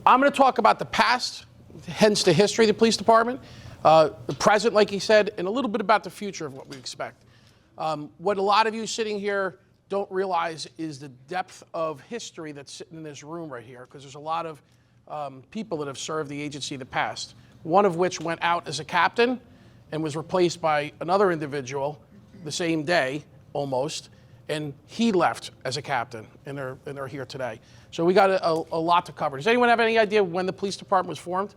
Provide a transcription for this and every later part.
I'm going to talk about the past, hence the history of the police department, the present, like he said, and a little bit about the future of what we expect. What a lot of you sitting here don't realize is the depth of history that's sitting in this room right here, because there's a lot of people that have served the agency in the past, one of which went out as a captain and was replaced by another individual the same day, almost, and he left as a captain, and they're here today. So we got a lot to cover. Does anyone have any idea when the police department was formed?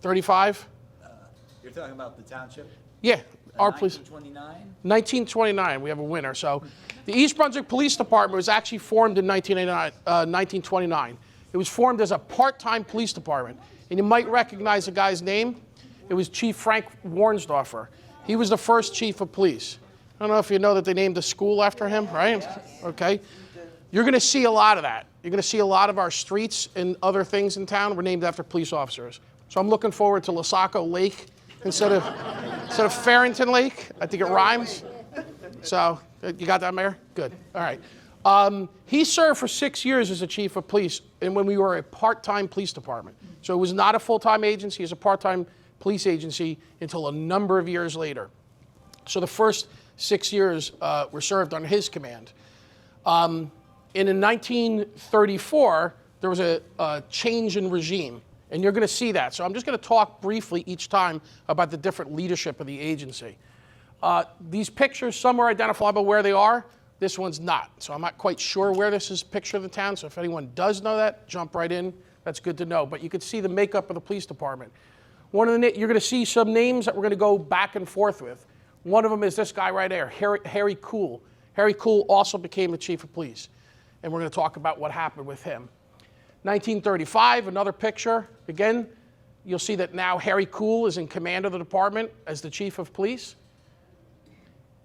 35? You're talking about the township? Yeah, our police. 1929? 1929, we have a winner. So the East Brunswick Police Department was actually formed in 1929. It was formed as a part-time police department. And you might recognize the guy's name. It was Chief Frank Warnsdorfer. He was the first chief of police. I don't know if you know that they named a school after him, right? Okay. You're going to see a lot of that. You're going to see a lot of our streets and other things in town were named after police officers. So I'm looking forward to Lasaco Lake instead of Farrington Lake. I think it rhymes. So you got that, Mayor? Good. All right. He served for 6 years as a chief of police, and when we were a part-time police department. So it was not a full-time agency, it was a part-time police agency until a number of years later. So the first 6 years were served under his command. And in 1934, there was a change in regime, and you're going to see that. So I'm just going to talk briefly each time about the different leadership of the agency. These pictures, some are identifiable where they are. This one's not. So I'm not quite sure where this is a picture of the town. So if anyone does know that, jump right in. That's good to know. But you can see the makeup of the police department. You're going to see some names that we're going to go back and forth with. One of them is this guy right there, Harry Cool. Harry Cool also became the chief of police. And we're going to talk about what happened with him. 1935, another picture. Again, you'll see that now Harry Cool is in command of the department as the chief of police.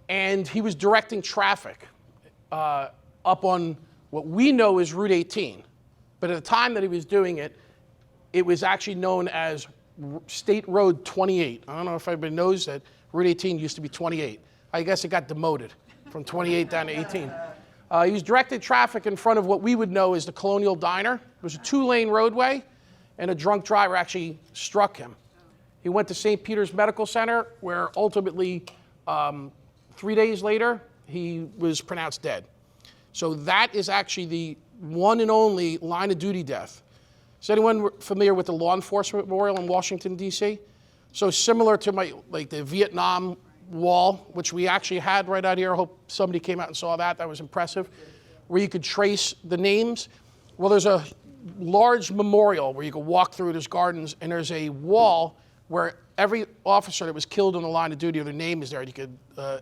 And he was directing traffic up on what we know is Route 18. But at the time that he was doing it, it was actually known as State Road 28. I don't know if everybody knows that Route 18 used to be 28. I guess it got demoted from 28 down to 18. He was directing traffic in front of what we would know as the Colonial Diner. It was a 2-lane roadway, and a drunk driver actually struck him. He went to St. Peter's Medical Center, where ultimately, 3 days later, he was pronounced dead. So that is actually the one and only line of duty death. Is anyone familiar with the Law Enforcement Memorial in Washington, D.C.? So similar to the Vietnam Wall, which we actually had right out here. I hope somebody came out and saw that. That was impressive. Where you could trace the names. Well, there's a large memorial where you could walk through. There's gardens, and there's a wall where every officer that was killed on the line of duty, or their name is there, and you could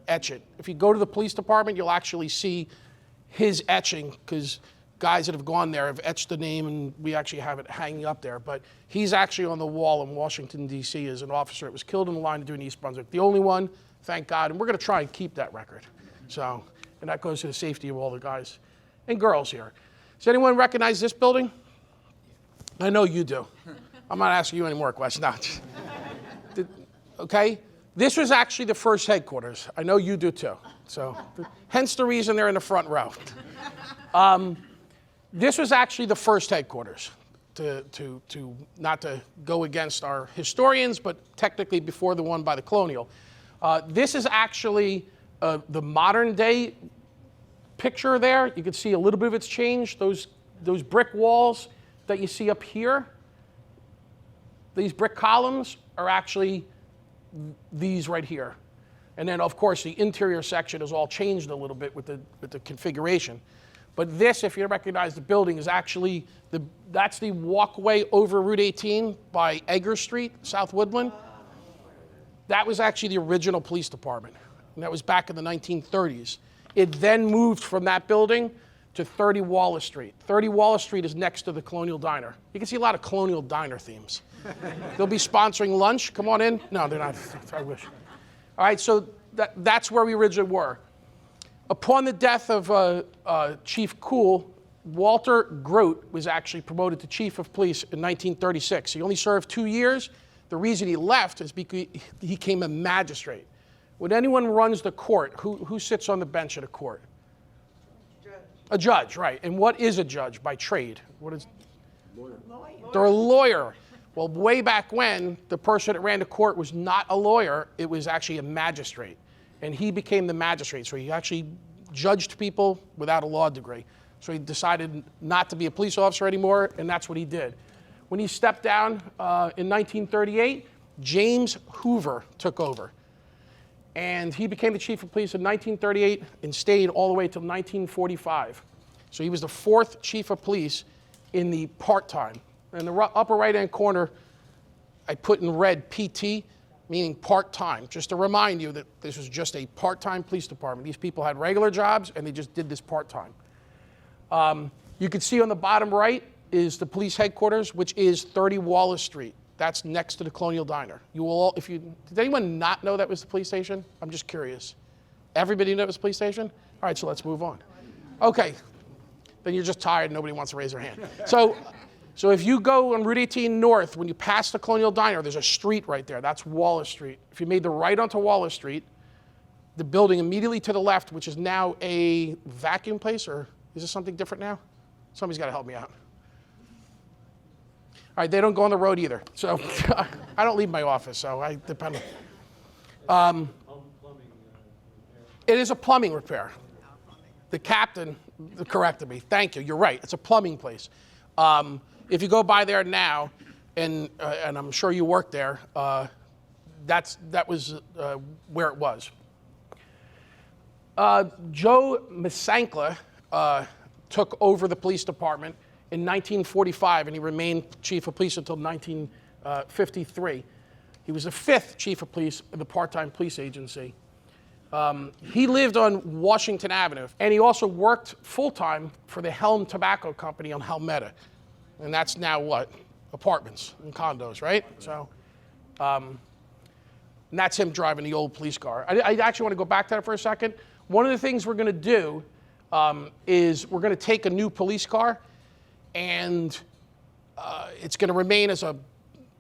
etch it. If you go to the police department, you'll actually see his etching, because guys that have gone there have etched the name, and we actually have it hanging up there. But he's actually on the wall in Washington, D.C. as an officer that was killed on the line of duty in East Brunswick. The only one, thank God, and we're going to try and keep that record. So, and that goes to the safety of all the guys and girls here. Does anyone recognize this building? I know you do. I'm not asking you any more questions. No. Okay? This was actually the first headquarters. I know you do too. So, hence the reason they're in the front row. This was actually the first headquarters, not to go against our historians, but technically before the one by the Colonial. This is actually the modern day picture there. You can see a little bit of it's changed. Those brick walls that you see up here, these brick columns are actually these right here. And then, of course, the interior section has all changed a little bit with the configuration. But this, if you recognize the building, is actually, that's the walkway over Route 18 by Egger Street, South Woodland. That was actually the original police department, and that was back in the 1930s. It then moved from that building to 30 Wallace Street. 30 Wallace Street is next to the Colonial Diner. You can see a lot of Colonial Diner themes. They'll be sponsoring lunch. Come on in. No, they're not. I wish. All right, so that's where we originally were. Upon the death of Chief Cool, Walter Grote was actually promoted to chief of police in 1936. He only served 2 years. The reason he left is because he became a magistrate. When anyone runs the court, who sits on the bench at a court? A judge, right. And what is a judge by trade? What is? Lawyer. They're a lawyer. Well, way back when, the person that ran the court was not a lawyer, it was actually a magistrate. And he became the magistrate, so he actually judged people without a law degree. So he decided not to be a police officer anymore, and that's what he did. When he stepped down in 1938, James Hoover took over. And he became the chief of police in 1938 and stayed all the way till 1945. So he was the 4th chief of police in the part-time. In the upper right-hand corner, I put in red PT, meaning part-time, just to remind you that this was just a part-time police department. These people had regular jobs, and they just did this part-time. You can see on the bottom right is the police headquarters, which is 30 Wallace Street. That's next to the Colonial Diner. You will all, did anyone not know that was the police station? I'm just curious. Everybody know it was the police station? All right, so let's move on. Okay, then you're just tired and nobody wants to raise their hand. So if you go on Route 18 North, when you pass the Colonial Diner, there's a street right there. That's Wallace Street. If you made the right onto Wallace Street, the building immediately to the left, which is now a vacuum place, or is this something different now? Somebody's got to help me out. All right, they don't go on the road either. So I don't leave my office, so I depend on. It is a plumbing repair. The captain corrected me. Thank you. You're right. It's a plumbing place. If you go by there now, and I'm sure you work there, that was where it was. Joe Misankla took over the police department in 1945, and he remained chief of police until 1953. He was the 5th chief of police in the part-time police agency. He lived on Washington Avenue, and he also worked full-time for the Helm Tobacco Company on Helmetta. And that's now what? Apartments and condos, right? So, and that's him driving the old police car. I actually want to go back to that for a second. One of the things we're going to do is we're going to take a new police car, and it's going to remain as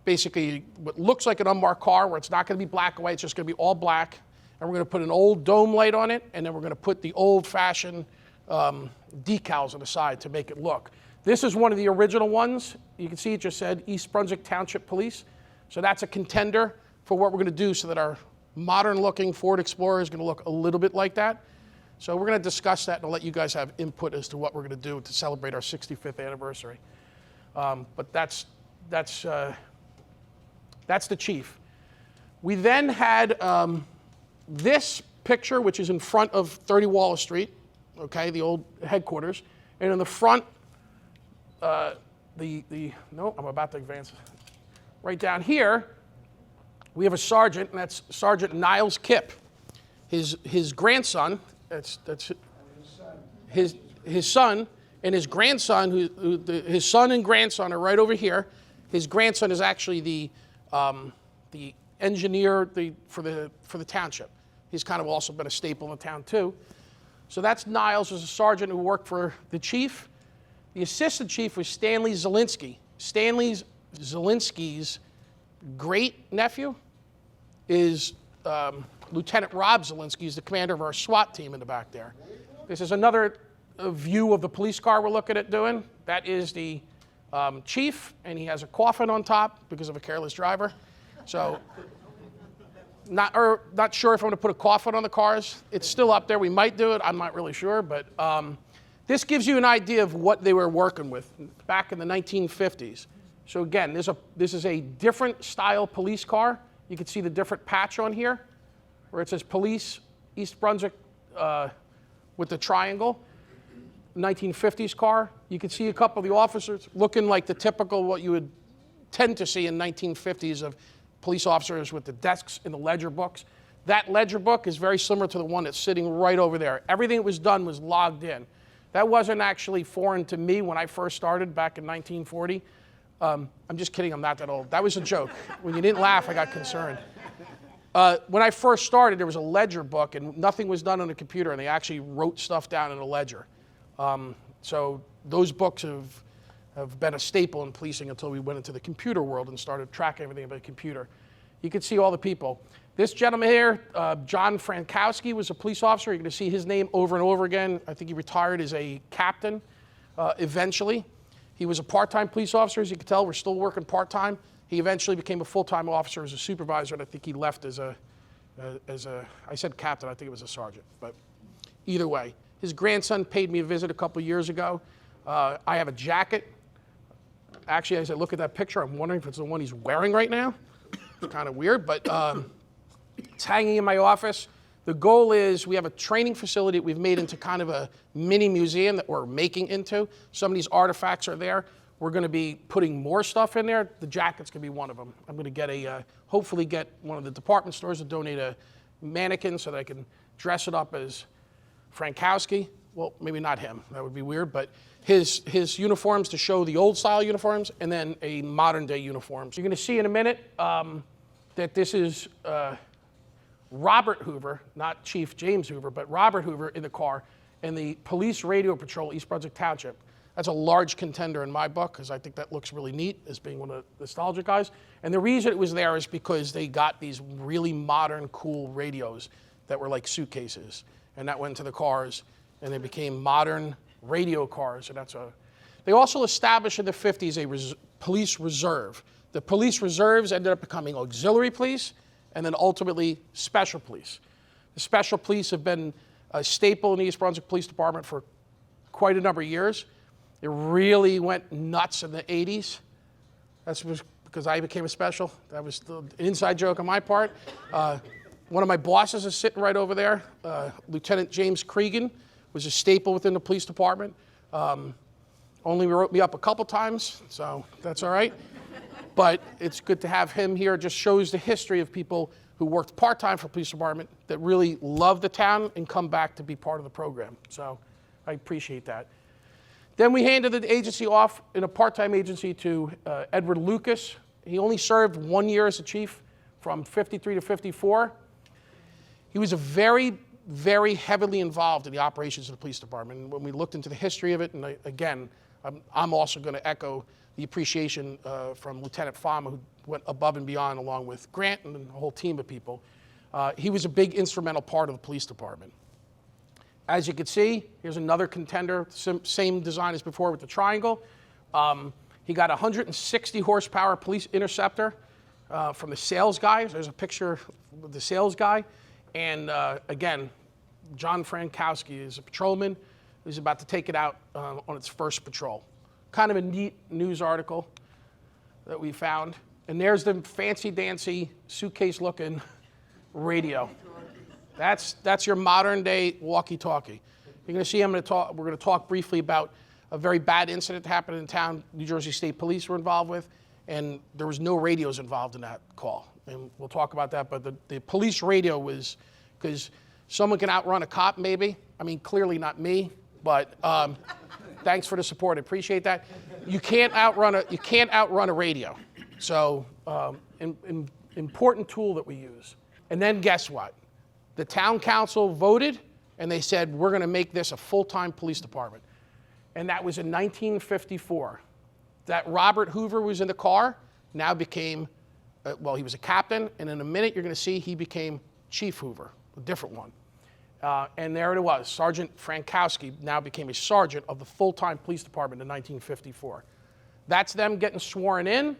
basically what looks like an unmarked car, where it's not going to be black and white, it's just going to be all black. And we're going to put an old dome light on it, and then we're going to put the old-fashioned decals on the side to make it look. This is one of the original ones. You can see it just said East Brunswick Township Police. So that's a contender for what we're going to do so that our modern-looking Ford Explorer is going to look a little bit like that. So we're going to discuss that, and I'll let you guys have input as to what we're going to do to celebrate our 65th anniversary. But that's the chief. We then had this picture, which is in front of 30 Wallace Street, okay, the old headquarters. And in the front, no, I'm about to advance. Right down here, we have a sergeant, and that's Sergeant Niles Kipp. His grandson, that's his son, and his grandson, his son and grandson are right over here. His grandson is actually the engineer for the township. He's kind of also been a staple in the town too. So that's Niles, was a sergeant who worked for the chief. The assistant chief was Stanley Zielinski. Stanley Zielinski's great nephew is Lieutenant Rob Zielinski, who's the commander of our SWAT team in the back there. This is another view of the police car we're looking at doing. That is the chief, and he has a coffin on top because of a careless driver. So not sure if I'm going to put a coffin on the cars. It's still up there. We might do it. I'm not really sure, but this gives you an idea of what they were working with back in the 1950s. So again, this is a different style police car. You can see the different patch on here where it says Police East Brunswick with the triangle. 1950s car. You can see a couple of the officers looking like the typical what you would tend to see in 1950s of police officers with the desks and the ledger books. That ledger book is very similar to the one that's sitting right over there. Everything that was done was logged in. That wasn't actually foreign to me when I first started back in 1940. I'm just kidding, I'm not that old. That was a joke. When you didn't laugh, I got concerned. When I first started, there was a ledger book, and nothing was done on a computer, and they actually wrote stuff down in a ledger. So those books have been a staple in policing until we went into the computer world and started tracking everything by the computer. You can see all the people. This gentleman here, John Frankowski, was a police officer. You're going to see his name over and over again. I think he retired as a captain eventually. He was a part-time police officer. As you can tell, we're still working part-time. He eventually became a full-time officer as a supervisor, and I think he left as a, I said captain, I think it was a sergeant. But either way, his grandson paid me a visit a couple years ago. I have a jacket. Actually, as I look at that picture, I'm wondering if it's the one he's wearing right now. It's kind of weird, but it's hanging in my office. The goal is we have a training facility that we've made into kind of a mini museum that we're making into. Some of these artifacts are there. We're going to be putting more stuff in there. The jacket's going to be one of them. I'm going to get hopefully get one of the department stores to donate a mannequin so that I can dress it up as Frankowski. Well, maybe not him. That would be weird, but his uniforms to show the old style uniforms and then a modern day uniform. So you're going to see in a minute that this is Robert Hoover, not Chief James Hoover, but Robert Hoover in the car in the Police Radio Patrol, East Brunswick Township. That's a large contender in my book because I think that looks really neat as being one of the nostalgia guys. And the reason it was there is because they got these really modern, cool radios that were like suitcases. And that went to the cars and they became modern radio cars. And they also established in the 50s a police reserve. The police reserves ended up becoming auxiliary police and then ultimately special police. The special police have been a staple in the East Brunswick Police Department for quite a number of years. It really went nuts in the 80s. That's because I became a special. That was an inside joke on my part. One of my bosses is sitting right over there. Lieutenant James Cregan was a staple within the police department. Only wrote me up a couple times, so that's all right. But it's good to have him here. It just shows the history of people who worked part-time for the police department that really love the town and come back to be part of the program. So I appreciate that. Then we handed the agency off in a part-time agency to Edward Lucas. He only served 1 year as a chief from 53 to 54. He was a very, very heavily involved in the operations of the police department. And when we looked into the history of it, and again, I'm also going to echo the appreciation from Lieutenant Fama, who went above and beyond along with Grant and a whole team of people. He was a big instrumental part of the police department. As you can see, here's another contender, same design as before with the triangle. He got a 160 horsepower police interceptor from the sales guy. There's a picture of the sales guy. And again, John Frankowski is a patrolman who's about to take it out on its first patrol. Kind of a neat news article that we found. And there's the fancy-dancy, suitcase-looking radio. That's your modern-day walkie-talkie. You're going to see we're going to talk briefly about a very bad incident that happened in town. New Jersey State Police were involved with, and there was no radios involved in that call. And we'll talk about that, but the police radio was, because someone can outrun a cop maybe. I mean, clearly not me, but thanks for the support. I appreciate that. You can't outrun a radio. So important tool that we use. And then guess what? The town council voted and they said, we're going to make this a full-time police department. And that was in 1954. That Robert Hoover was in the car now became, well, he was a captain, and in a minute you're going to see he became Chief Hoover, a different one. And there it was. Sergeant Frankowski now became a sergeant of the full-time police department in 1954. That's them getting sworn in,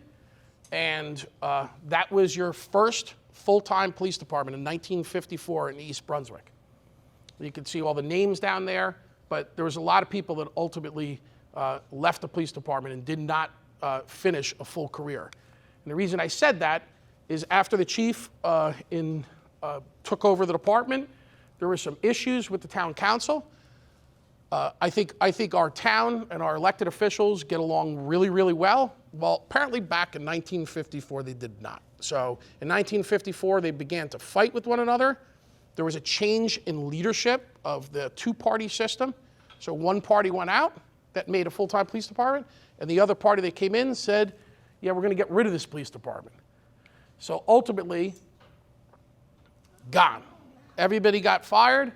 and that was your first full-time police department in 1954 in East Brunswick. You can see all the names down there, but there was a lot of people that ultimately left the police department and did not finish a full career. And the reason I said that is after the chief took over the department, there were some issues with the town council. I think our town and our elected officials get along really, really well. Well, apparently back in 1954, they did not. So in 1954, they began to fight with one another. There was a change in leadership of the two-party system. So one party went out that made a full-time police department, and the other party that came in said, yeah, we're going to get rid of this police department. So ultimately, gone. Everybody got fired,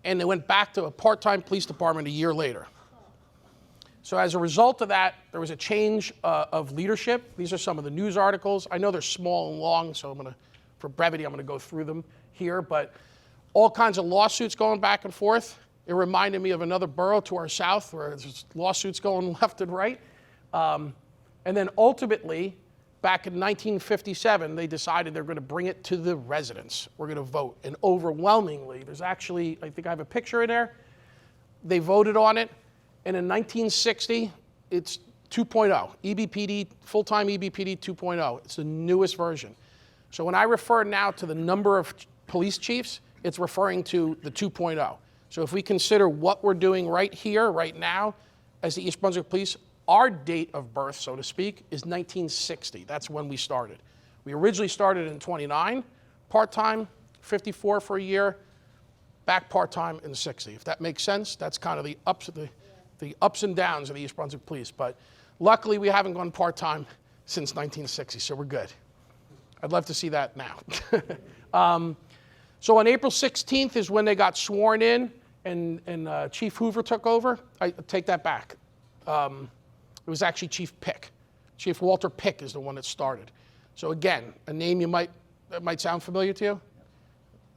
and they went back to a part-time police department a year later. So as a result of that, there was a change of leadership. These are some of the news articles. I know they're small and long, so I'm going to, for brevity, I'm going to go through them here, but all kinds of lawsuits going back and forth. It reminded me of another borough to our south where there's lawsuits going left and right. And then ultimately, back in 1957, they decided they're going to bring it to the residents. We're going to vote. And overwhelmingly, there's actually, I think I have a picture in there, they voted on it. And in 1960, it's 2.0, EBPD, full-time EBPD 2.0. It's the newest version. So when I refer now to the number of police chiefs, it's referring to the 2.0. So if we consider what we're doing right here, right now, as the East Brunswick Police, our date of birth, so to speak, is 1960. That's when we started. We originally started in 29, part-time, 54 for a year, back part-time in 60. If that makes sense, that's kind of the ups and downs of the East Brunswick Police. But luckily, we haven't gone part-time since 1960, so we're good. I'd love to see that now. So on April 16th is when they got sworn in, and Chief Hoover took over. I take that back. It was actually Chief Pick. Chief Walter Pick is the one that started. So again, a name that might sound familiar to you?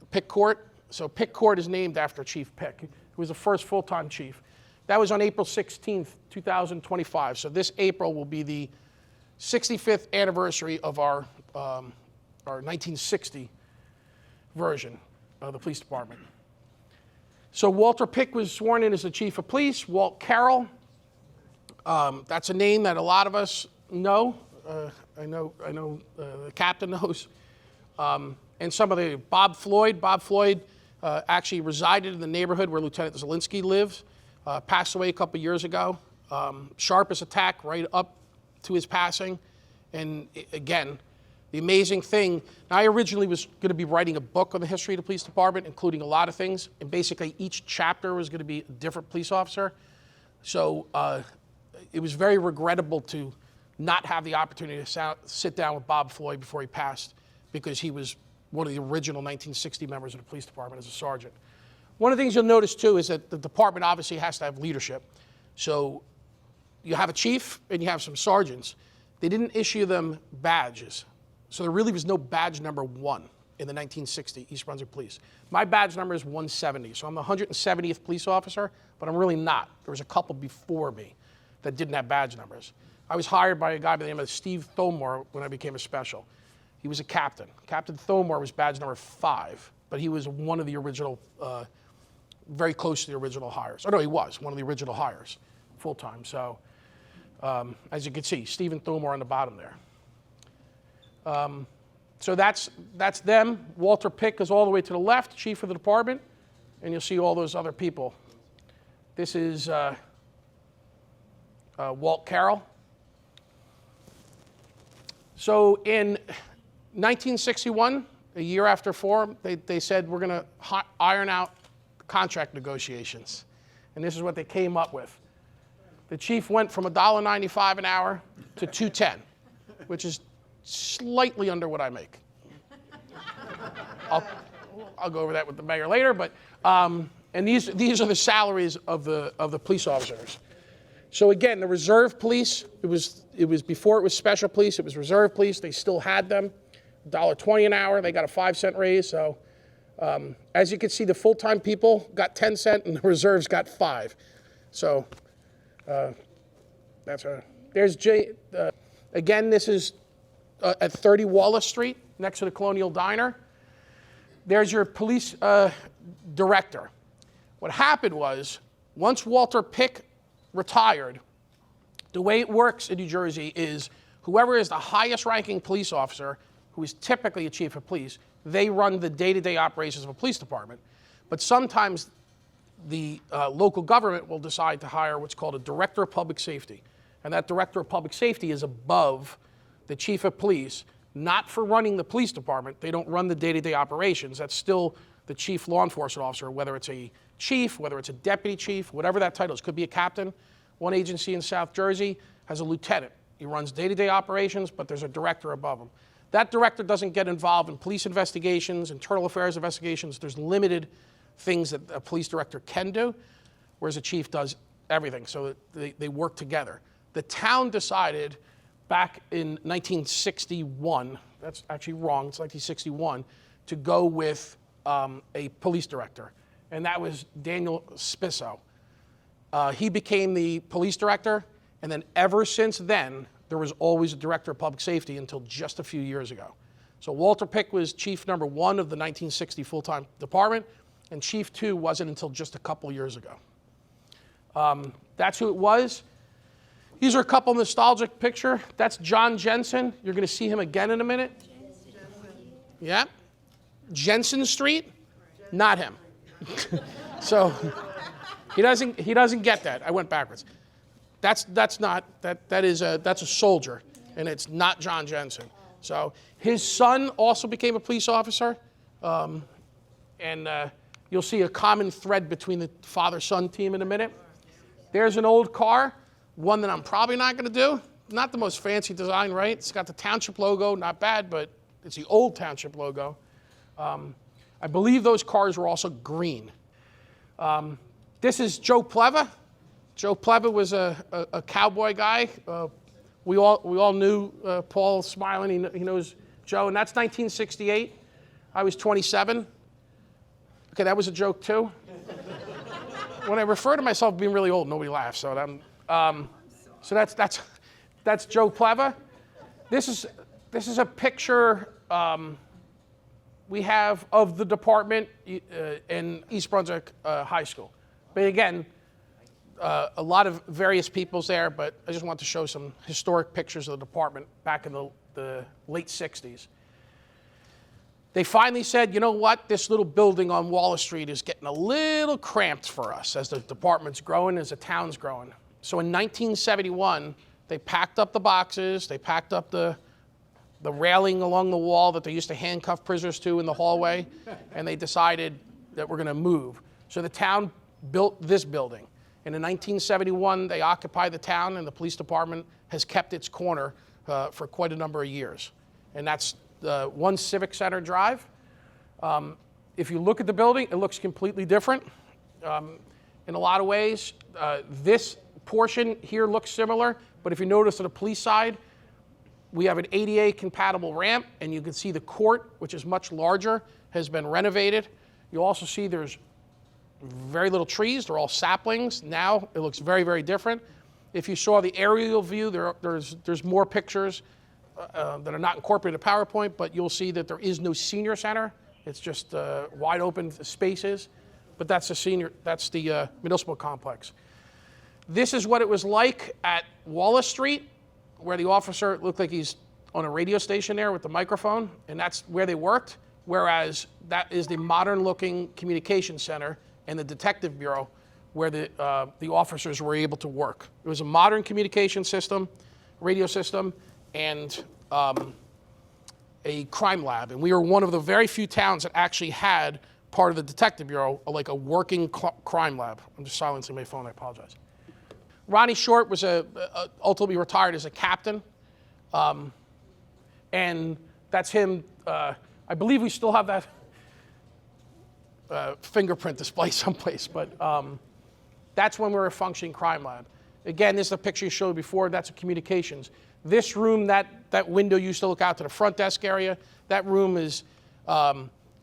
Pick Court. So Pick Court is named after Chief Pick, who was the first full-time chief. That was on April 16th, 2025. So this April will be the 65th anniversary of our 1960 version of the police department. So Walter Pick was sworn in as the chief of police. Walt Carroll, that's a name that a lot of us know. I know the captain knows. And some of the Bob Floyd actually resided in the neighborhood where Lieutenant Zielinski lives. Passed away a couple years ago. Sharpest attack right up to his passing. And again, the amazing thing, I originally was going to be writing a book on the history of the police department, including a lot of things. And basically each chapter was going to be a different police officer. So it was very regrettable to not have the opportunity to sit down with Bob Floyd before he passed, because he was one of the original 1960 members of the police department as a sergeant. One of the things you'll notice too is that the department obviously has to have leadership. So you have a chief and you have some sergeants. They didn't issue them badges. So there really was no badge number 1 in the 1960 East Brunswick Police. My badge number is 170. So I'm the 170th police officer, but I'm really not. There was a couple before me that didn't have badge numbers. I was hired by a guy by the name of Steve Thomore when I became a special. He was a captain. Captain Thomore was badge number 5, but he was one of the original, very close to the original hires. Oh no, he was one of the original hires, full-time. So as you can see, Stephen Thomore on the bottom there. So that's them. Walter Pick is all the way to the left, chief of the department, and you'll see all those other people. This is Walt Carroll. So in 1961, a year after form, they said we're going to iron out contract negotiations. And this is what they came up with. The chief went from $1.95 an hour to $2.10, which is slightly under what I make. I'll go over that with the mayor later, but and these are the salaries of the police officers. So again, the reserve police, it was before it was special police, it was reserve police. They still had them, $1.20 an hour. They got a 5-cent raise. So as you can see, the full-time people got 10 cents and the reserves got 5. So there's Jay. Again, this is at 30 Wallace Street, next to the Colonial Diner. There's your police director. What happened was, once Walter Pick retired, the way it works in New Jersey is whoever is the highest ranking police officer, who is typically a chief of police, they run the day-to-day operations of a police department. But sometimes the local government will decide to hire what's called a director of public safety. And that director of public safety is above the chief of police, not for running the police department. They don't run the day-to-day operations. That's still the chief law enforcement officer, whether it's a chief, whether it's a deputy chief, whatever that title is. Could be a captain. One agency in South Jersey has a lieutenant. He runs day-to-day operations, but there's a director above him. That director doesn't get involved in police investigations, internal affairs investigations. There's limited things that a police director can do, whereas a chief does everything. So they work together. The town decided back in 1961, that's actually wrong, it's 1961, to go with a police director, and that was Daniel Spisso. He became the police director, and then ever since then, there was always a director of public safety until just a few years ago. So Walter Pick was chief number 1 of the 1960 full-time department, and chief 2 wasn't until just a couple years ago. That's who it was. These are a couple nostalgic pictures. That's John Jensen. You're going to see him again in a minute. Yeah. Jensen Street, not him. So he doesn't get that. I went backwards. That's a soldier, and it's not John Jensen. So his son also became a police officer, and you'll see a common thread between the father-son team in a minute. There's an old car, one that I'm probably not going to do. Not the most fancy design, right? It's got the township logo, not bad, but it's the old township logo. I believe those cars were also green. This is Joe Pleva. Joe Pleva was a cowboy guy. We all knew Paul smiling. He knows Joe, and that's 1968. I was 27. Okay, that was a joke too. When I refer to myself being really old, nobody laughs. So that's Joe Pleva. This is a picture we have of the department in East Brunswick High School. But again, a lot of various people's there, but I just want to show some historic pictures of the department back in the late 60s. They finally said, you know what, this little building on Wallace Street is getting a little cramped for us as the department's growing, as the town's growing. So in 1971, they packed up the boxes, they packed up the railing along the wall that they used to handcuff prisoners to in the hallway, and they decided that we're going to move. So the town built this building. And in 1971, they occupied the town, and the police department has kept its corner for quite a number of years. And that's 1 Civic Center Drive. If you look at the building, it looks completely different. In a lot of ways, this portion here looks similar, but if you notice on the police side, we have an ADA compatible ramp, and you can see the court, which is much larger, has been renovated. You also see there's very little trees, they're all saplings. Now it looks very, very different. If you saw the aerial view, there's more pictures that are not incorporated in PowerPoint, but you'll see that there is no senior center. It's just wide open spaces, but that's the municipal complex. This is what it was like at Wallace Street, where the officer looked like he's on a radio station there with the microphone, and that's where they worked, whereas that is the modern-looking communication center and the detective bureau where the officers were able to work. It was a modern communication system, radio system, and a crime lab. And we were one of the very few towns that actually had part of the detective bureau, like a working crime lab. I'm just silencing my phone, I apologize. Ronnie Short was ultimately retired as a captain. And that's him. I believe we still have that fingerprint display someplace, but that's when we were a functioning crime lab. Again, this is a picture you showed before, that's a communications. This room, that window used to look out to the front desk area. That room is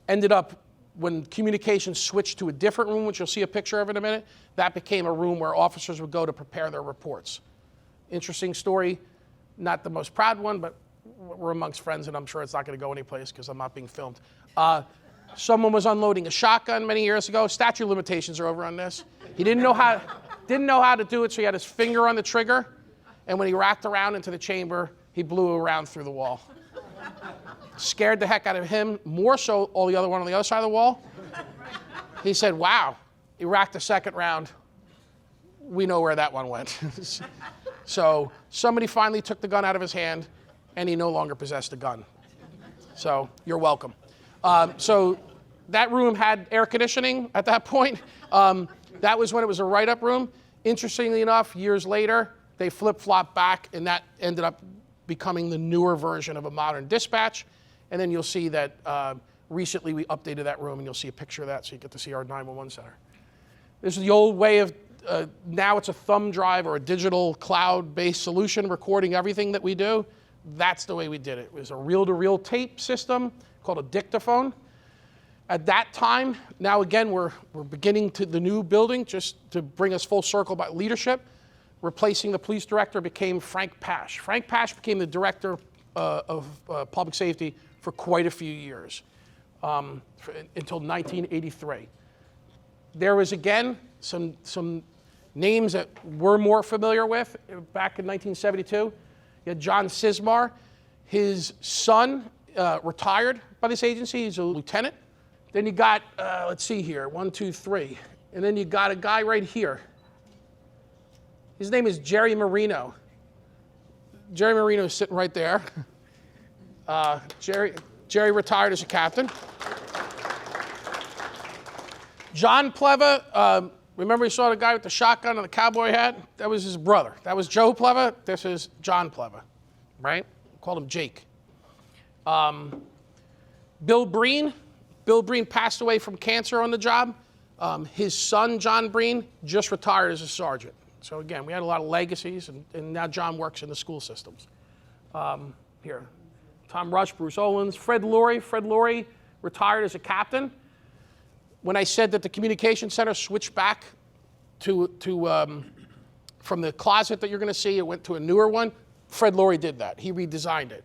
ended up, when communications switched to a different room, which you'll see a picture of in a minute, that became a room where officers would go to prepare their reports. Interesting story, not the most proud one, but we're amongst friends, and I'm sure it's not going to go anyplace because I'm not being filmed. Someone was unloading a shotgun many years ago. Statute of limitations are over on this. He didn't know how to do it, so he had his finger on the trigger, and when he racked around into the chamber, he blew around through the wall. Scared the heck out of him, more so all the other one on the other side of the wall. He said, wow, he racked the second round. We know where that one went. So somebody finally took the gun out of his hand, and he no longer possessed a gun. So you're welcome. So that room had air conditioning at that point. That was when it was a write-up room. Interestingly enough, years later, they flip-flopped back, and that ended up becoming the newer version of a modern dispatch. And then you'll see that recently we updated that room, and you'll see a picture of that, so you get to see our 911 center. This is the old way of, now it's a thumb drive or a digital cloud-based solution recording everything that we do. that's the way we did it. It was a reel-to-reel tape system called a dictaphone. At that time, now again, we're beginning to the new building, just to bring us full circle about leadership. Replacing the police director became Frank Pash. Frank Pash became the director of public safety for quite a few years, until 1983. There was, again, some names that we're more familiar with back in 1972. You had John Sismar. His son retired by this agency. He's a lieutenant. Then you got, let's see here, 1, 2, 3. And then you got a guy right here. His name is Jerry Marino. Jerry Marino is sitting right there. Jerry retired as a captain. John Pleva, remember you saw the guy with the shotgun and the cowboy hat? That was his brother. That was Joe Pleva. This is John Pleva, right? Called him Jake. Bill Breen. Bill Breen passed away from cancer on the job. His son, John Breen, just retired as a sergeant. So again, we had a lot of legacies, and now John works in the school systems. Here, Tom Rush, Bruce Owens, Fred Laurie. Fred Laurie retired as a captain. When I said that the communication center switched back from the closet that you're going to see, it went to a newer one, Fred Laurie did that. He redesigned it.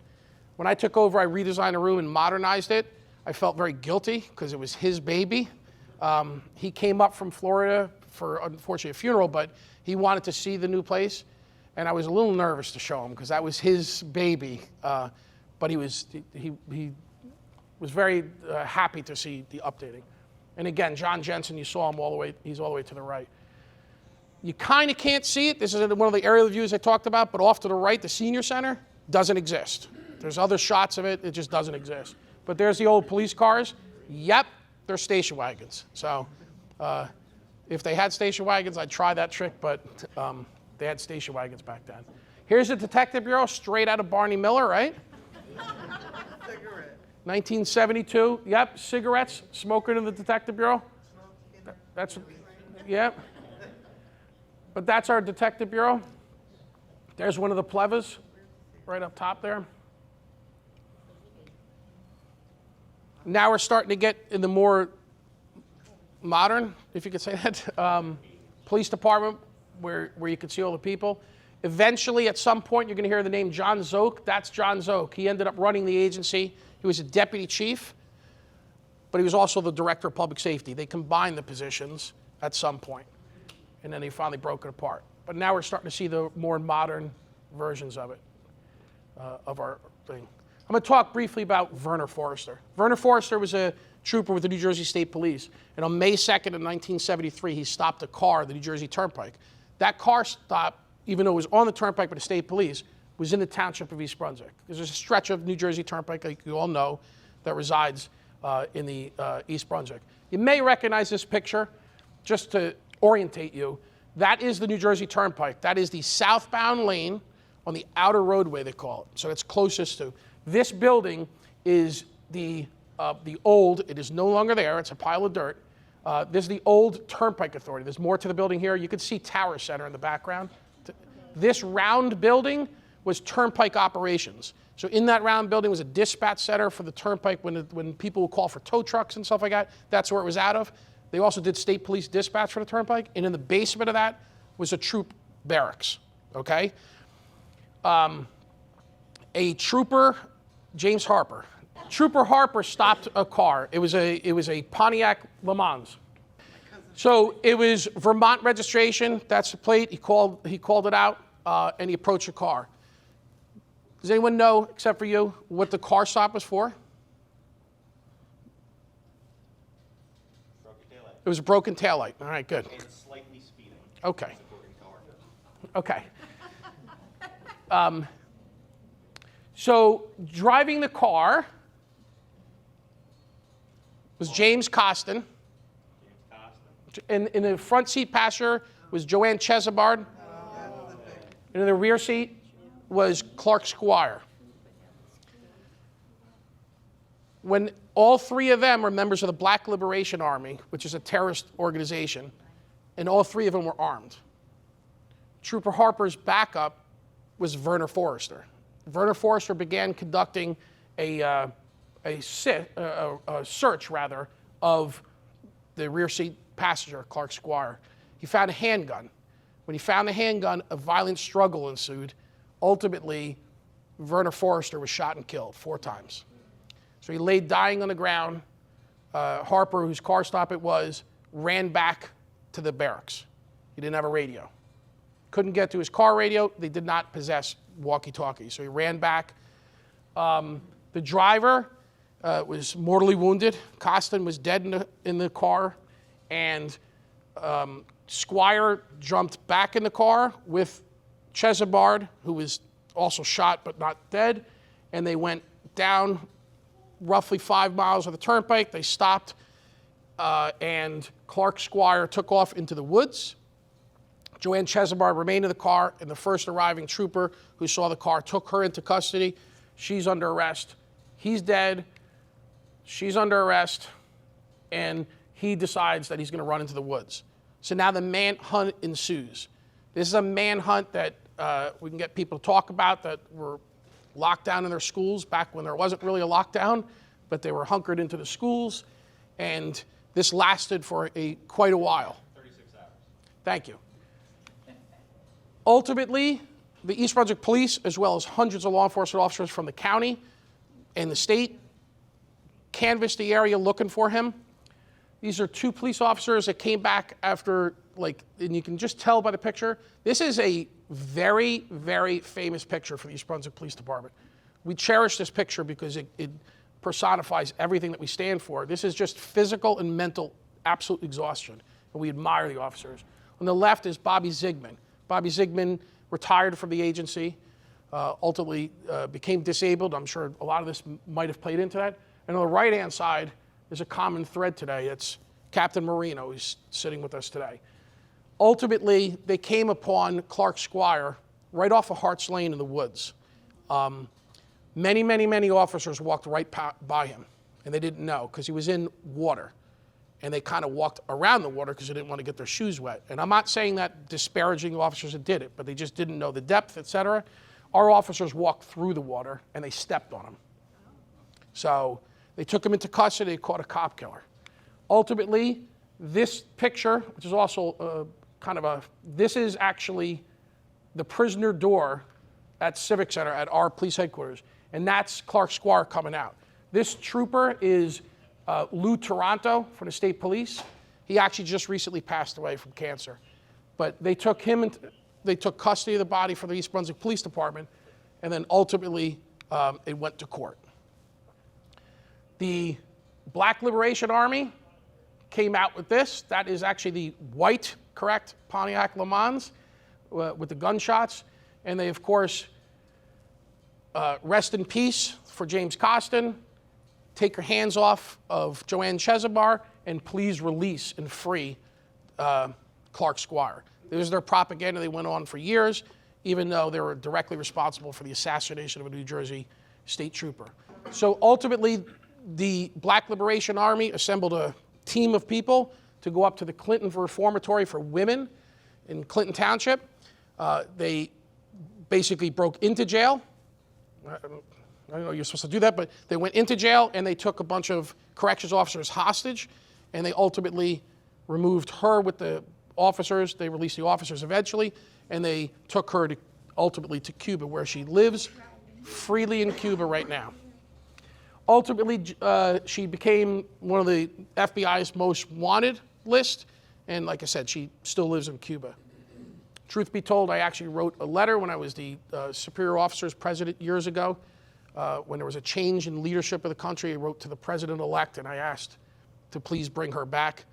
When I took over, I redesigned the room and modernized it. I felt very guilty because it was his baby. He came up from Florida for, unfortunately, a funeral, but he wanted to see the new place. And I was a little nervous to show him because that was his baby. But he was very happy to see the updating. And again, John Jensen, you saw him all the way, he's all the way to the right. You kind of can't see it. This is one of the aerial views I talked about, but off to the right, the senior center doesn't exist. There's other shots of it, it just doesn't exist. But there's the old police cars. Yep, they're station wagons. So if they had station wagons, I'd try that trick, but they had station wagons back then. Here's the Detective Bureau, straight out of Barney Miller, right? 1972, yep, cigarettes, smoking in the Detective Bureau. That's, yep. But that's our Detective Bureau. There's one of the Plevas, right up top there. Now we're starting to get in the more modern, if you could say that, police department where you can see all the people. Eventually, at some point, you're going to hear the name John Zoke. That's John Zoke. He ended up running the agency. He was a deputy chief, but he was also the director of public safety. They combined the positions at some point, and then they finally broke it apart. But now we're starting to see the more modern versions of it, of our thing. I'm going to talk briefly about Werner Forrester. Werner Forrester was a trooper with the New Jersey State Police, and on May 2nd of 1973, he stopped a car at the New Jersey Turnpike. That car stop, even though it was on the Turnpike by the State Police, was in the township of East Brunswick. There's a stretch of New Jersey Turnpike, like you all know, that resides in the East Brunswick. You may recognize this picture, just to orientate you. That is the New Jersey Turnpike. That is the southbound lane on the outer roadway, they call it. So it's closest to. This building is the old, it is no longer there, it's a pile of dirt. This is the old Turnpike Authority. There's more to the building here. You can see Tower Center in the background. This round building was Turnpike operations. So in that round building was a dispatch center for the Turnpike when people would call for tow trucks and stuff like that. That's where it was out of. They also did state police dispatch for the Turnpike. And in the basement of that was a troop barracks, okay? A trooper, James Harper. Trooper Harper stopped a car. It was a Pontiac Le Mans. So it was Vermont registration. That's the plate. He called it out, and he approached the car. Does anyone know, except for you, what the car stop was for? Broken taillight. It was a broken taillight. All right, good. And slightly speeding. Okay. Okay. So driving the car was James Costin. In the front seat passenger was Joanne Chesabard. And in the rear seat was Clark Squire. When all three of them were members of the Black Liberation Army, which is a terrorist organization, and all three of them were armed. Trooper Harper's backup was Werner Forrester. Werner Forrester began conducting a search rather, of the rear seat passenger, Clark Squire. He found a handgun. When he found the handgun, a violent struggle ensued. Ultimately, Werner Forrester was shot and killed 4 times. So he lay dying on the ground. Harper, whose car stop it was, ran back to the barracks. He didn't have a radio. Couldn't get to his car radio. They did not possess walkie-talkies. So he ran back. The driver was mortally wounded. Costin was dead in the car. And Squire jumped back in the car with Chesabard, who was also shot but not dead. And they went down roughly 5 miles of the turnpike. They stopped, and Clark Squire took off into the woods. Joanne Chesabard remained in the car, and the first arriving trooper who saw the car took her into custody. She's under arrest. He's dead. She's under arrest, and he decides that he's going to run into the woods. So now the manhunt ensues. This is a manhunt that we can get people to talk about that were locked down in their schools back when there wasn't really a lockdown, but they were hunkered into the schools, and this lasted for quite a while. 36 hours. Thank you. Ultimately, the East Brunswick Police, as well as hundreds of law enforcement officers from the county and the state, canvassed the area looking for him. These are 2 police officers that came back after, and you can just tell by the picture, this is a very, very famous picture for the East Brunswick Police Department. We cherish this picture because it personifies everything that we stand for. This is just physical and mental absolute exhaustion, and we admire the officers. On the left is Bobby Zigman. Bobby Zigman retired from the agency, ultimately became disabled. I'm sure a lot of this might have played into that. And on the right-hand side is a common thread today. It's Captain Marino, who's sitting with us today. Ultimately, they came upon Clark Squire right off of Hart's Lane in the woods. Many, many, many officers walked right by him, and they didn't know because he was in water. And they kind of walked around the water because they didn't want to get their shoes wet. And I'm not saying that disparaging the officers that did it, but they just didn't know the depth, et cetera. Our officers walked through the water, and they stepped on him. So they took him into custody. They caught a cop killer. Ultimately, this picture, which is also this is actually the prisoner door at Civic Center at our police headquarters. And that's Clark Squire coming out. This trooper is Lou Toronto from the state police. He actually just recently passed away from cancer. But they took him, they took custody of the body for the East Brunswick Police Department, and then ultimately it went to court. The Black Liberation Army came out with this. That is actually the white, correct, Pontiac Le Mans with the gunshots. And they, of course, rest in peace for James Costin. Take your hands off of Joanne Chesabard, and please release and free Clark Squire. This is their propaganda. They went on for years, even though they were directly responsible for the assassination of a New Jersey state trooper. So ultimately, the Black Liberation Army assembled a team of people to go up to the Clinton Reformatory for Women in Clinton Township. They basically broke into jail. I don't know you're supposed to do that, but they went into jail and they took a bunch of corrections officers hostage, and they ultimately removed her with the officers. They released the officers eventually, and they took her ultimately to Cuba, where she lives freely in Cuba right now. Ultimately, she became one of the FBI's most wanted list, and like I said, she still lives in Cuba. Truth be told, I actually wrote a letter when I was the Superior Officers President years ago. When there was a change in leadership of the country, I wrote to the president-elect and I asked to please bring her back.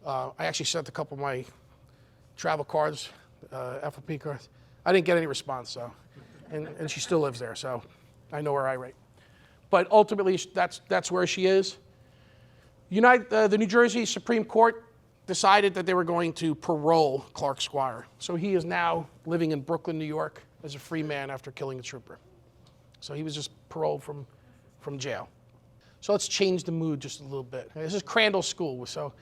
I actually sent a couple of my travel cards, FOP cards. I didn't get any response, so, and she still lives there, so I know where I write. But ultimately, that's where she is. The New Jersey Supreme Court decided that they were going to parole Clark Squire. So he is now living in Brooklyn, New York as a free man after killing a trooper. So he was just paroled from jail. So let's change the mood just a little bit. This is Crandall School. So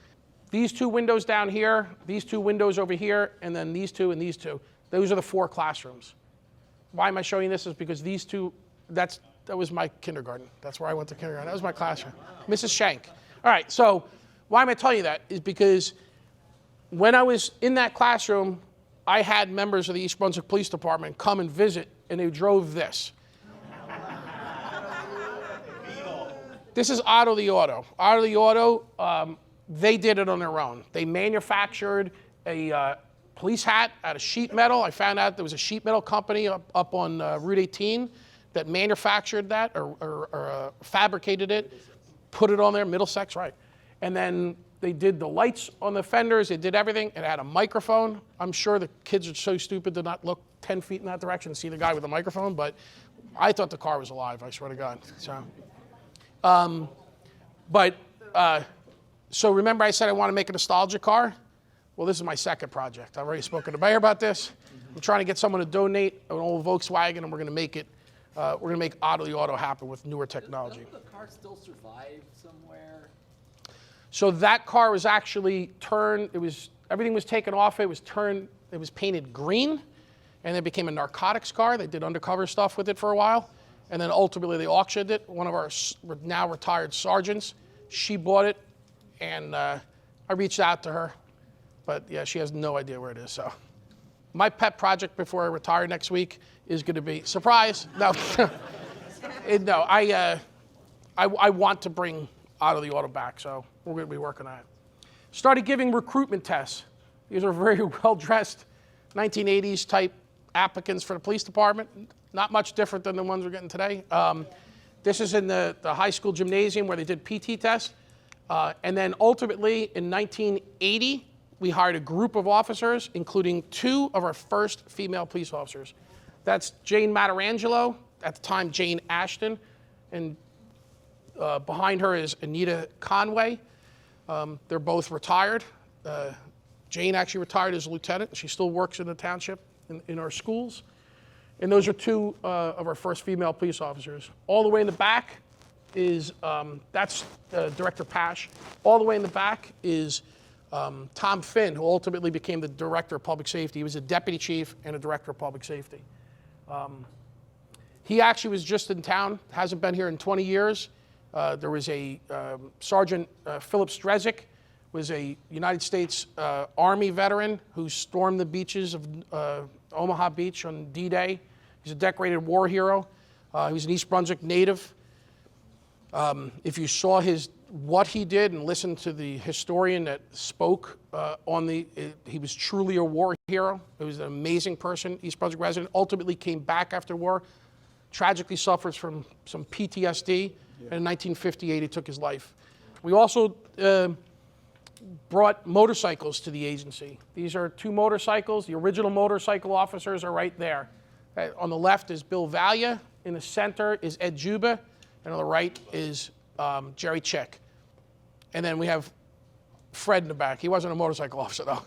these 2 windows down here, these 2 windows over here, and then these 2 and these 2. Those are the 4 classrooms. Why am I showing this? Is because these 2 that was my kindergarten. That's where I went to kindergarten. That was my classroom. Mrs. Shank. All right, so why am I telling you that? Is because when I was in that classroom, I had members of the East Brunswick Police Department come and visit, and they drove this. This is Otto the Auto. Otto the Auto, they did it on their own. They manufactured a police hat out of sheet metal. I found out there was a sheet metal company up on Route 18 that manufactured that or fabricated it, put it on there, Middlesex, right. And then they did the lights on the fenders, they did everything. It had a microphone. I'm sure the kids are so stupid to not look 10 feet in that direction and see the guy with the microphone, but I thought the car was alive, I swear to God. So remember I said I want to make a nostalgia car? Well, this is my second project. I've already spoken to the mayor about this. I'm trying to get someone to donate an old Volkswagen, and we're going to make it. We're going to make Otto the Auto happen with newer technology. Doesn't the car still survive somewhere? So that car was actually turned. Everything was taken off. It was turned. It was painted green, and it became a narcotics car. They did undercover stuff with it for a while, and then ultimately they auctioned it. One of our now retired sergeants, she bought it, and I reached out to her. But yeah, she has no idea where it is. So my pet project before I retire next week is going to be, surprise, no. No, I want to bring Otto the Auto back, so we're going to be working on it. Started giving recruitment tests. These are very well-dressed 1980s type applicants for the police department. Not much different than the ones we're getting today. This is in the high school gymnasium where they did PT tests. And then ultimately in 1980, we hired a group of officers, including 2 of our first female police officers. That's Jane Matarangelo, at the time Jane Ashton, and behind her is Anita Conway. They're both retired. Jane actually retired as a lieutenant. She still works in the township in our schools. And those are 2 of our first female police officers. All the way in the back is, that's Director Pash. All the way in the back is Tom Finn, who ultimately became the Director of Public Safety. He was a Deputy Chief and a Director of Public Safety. He actually was just in town, hasn't been here in 20 years. There was a Sergeant Philip Strezick, was a United States Army veteran who stormed the beaches of Omaha Beach on D-Day. He's a decorated war hero. He was an East Brunswick native. If you saw what he did and listened to the historian that spoke he was truly a war hero. He was an amazing person, East Brunswick resident, ultimately came back after war, tragically suffers from some PTSD, and in 1958 he took his life. We also brought motorcycles to the agency. These are 2 motorcycles. The original motorcycle officers are right there. On the left is Bill Valia, in the center is Ed Juba, and on the right is Jerry Chick. And then we have Fred in the back. He wasn't a motorcycle officer, though.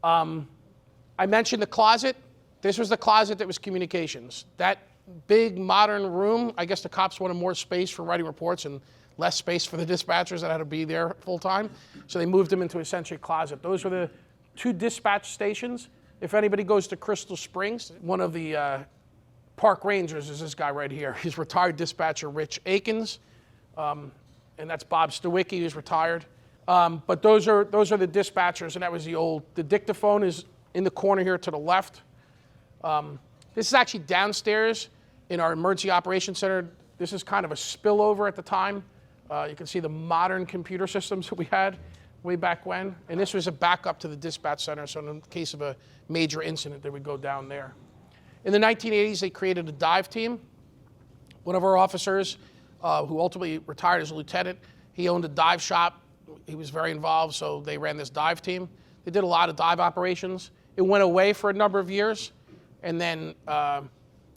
I mentioned the closet. This was the closet that was communications. That big modern room, I guess the cops wanted more space for writing reports and less space for the dispatchers that had to be there full time. So they moved them into essentially a closet. Those were the 2 dispatch stations. If anybody goes to Crystal Springs, one of the park rangers is this guy right here. He's retired dispatcher Rich Akins, and that's Bob Stawicki, who's retired. But those are the dispatchers, and that was the dictaphone is in the corner here to the left. This is actually downstairs in our emergency operations center. This is kind of a spillover at the time. You can see the modern computer systems that we had way back when. And this was a backup to the dispatch center, so in case of a major incident, they would go down there. In the 1980s, they created a dive team. One of our officers, who ultimately retired as a lieutenant, he owned a dive shop. He was very involved, so they ran this dive team. They did a lot of dive operations. It went away for a number of years, and then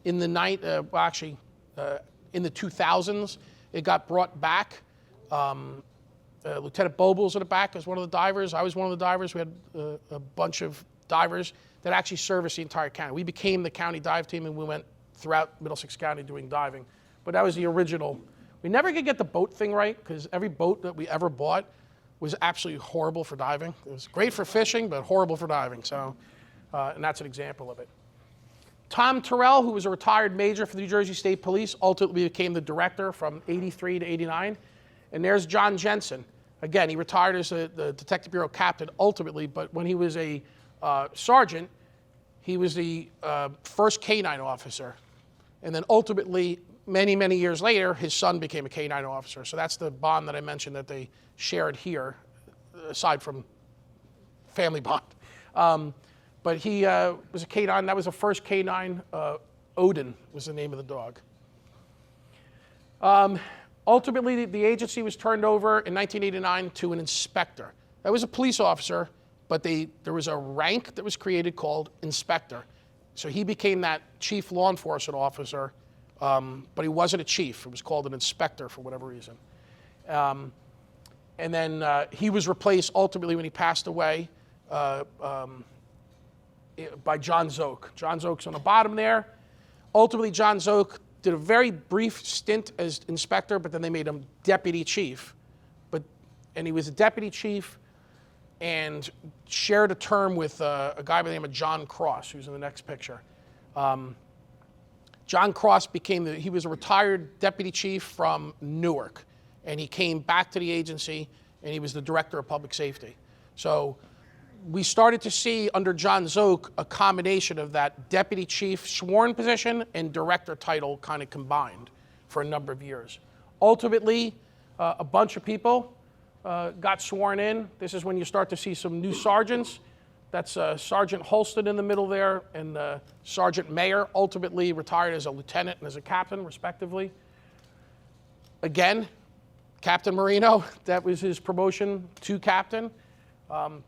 in the 2000s, it got brought back. Lieutenant Bobles in the back was one of the divers. I was one of the divers. We had a bunch of divers that actually serviced the entire county. We became the county dive team, and we went throughout Middlesex County doing diving. But that was the original. We never could get the boat thing right, because every boat that we ever bought was absolutely horrible for diving. It was great for fishing, but horrible for diving. So, and that's an example of it. Tom Terrell, who was a retired major for the New Jersey State Police, ultimately became the director from 83 to 89. And there's John Jensen. Again, he retired as the Detective Bureau captain ultimately, but when he was a sergeant, he was the first K-9 officer. And then ultimately, many, many years later, his son became a K-9 officer. So that's the bond that I mentioned that they shared here, aside from family bond. But he was a K-9. That was the first K-9. Odin was the name of the dog. Ultimately, the agency was turned over in 1989 to an inspector. That was a police officer, but there was a rank that was created called inspector. So he became that chief law enforcement officer, but he wasn't a chief. It was called an inspector for whatever reason. And then he was replaced ultimately when he passed away by John Zook. John Zook's on the bottom there. Ultimately, John Zook did a very brief stint as inspector, but then they made him deputy chief. And he was a deputy chief and shared a term with a guy by the name of John Cross, who's in the next picture. John Cross he was a retired deputy chief from Newark, and he came back to the agency, and he was the director of public safety. So we started to see under John Zook a combination of that deputy chief sworn position and director title kind of combined for a number of years. Ultimately, a bunch of people got sworn in. This is when you start to see some new sergeants. That's Sergeant Holston in the middle there, and Sergeant Mayer ultimately retired as a lieutenant and as a captain, respectively. Again, Captain Marino, that was his promotion to captain.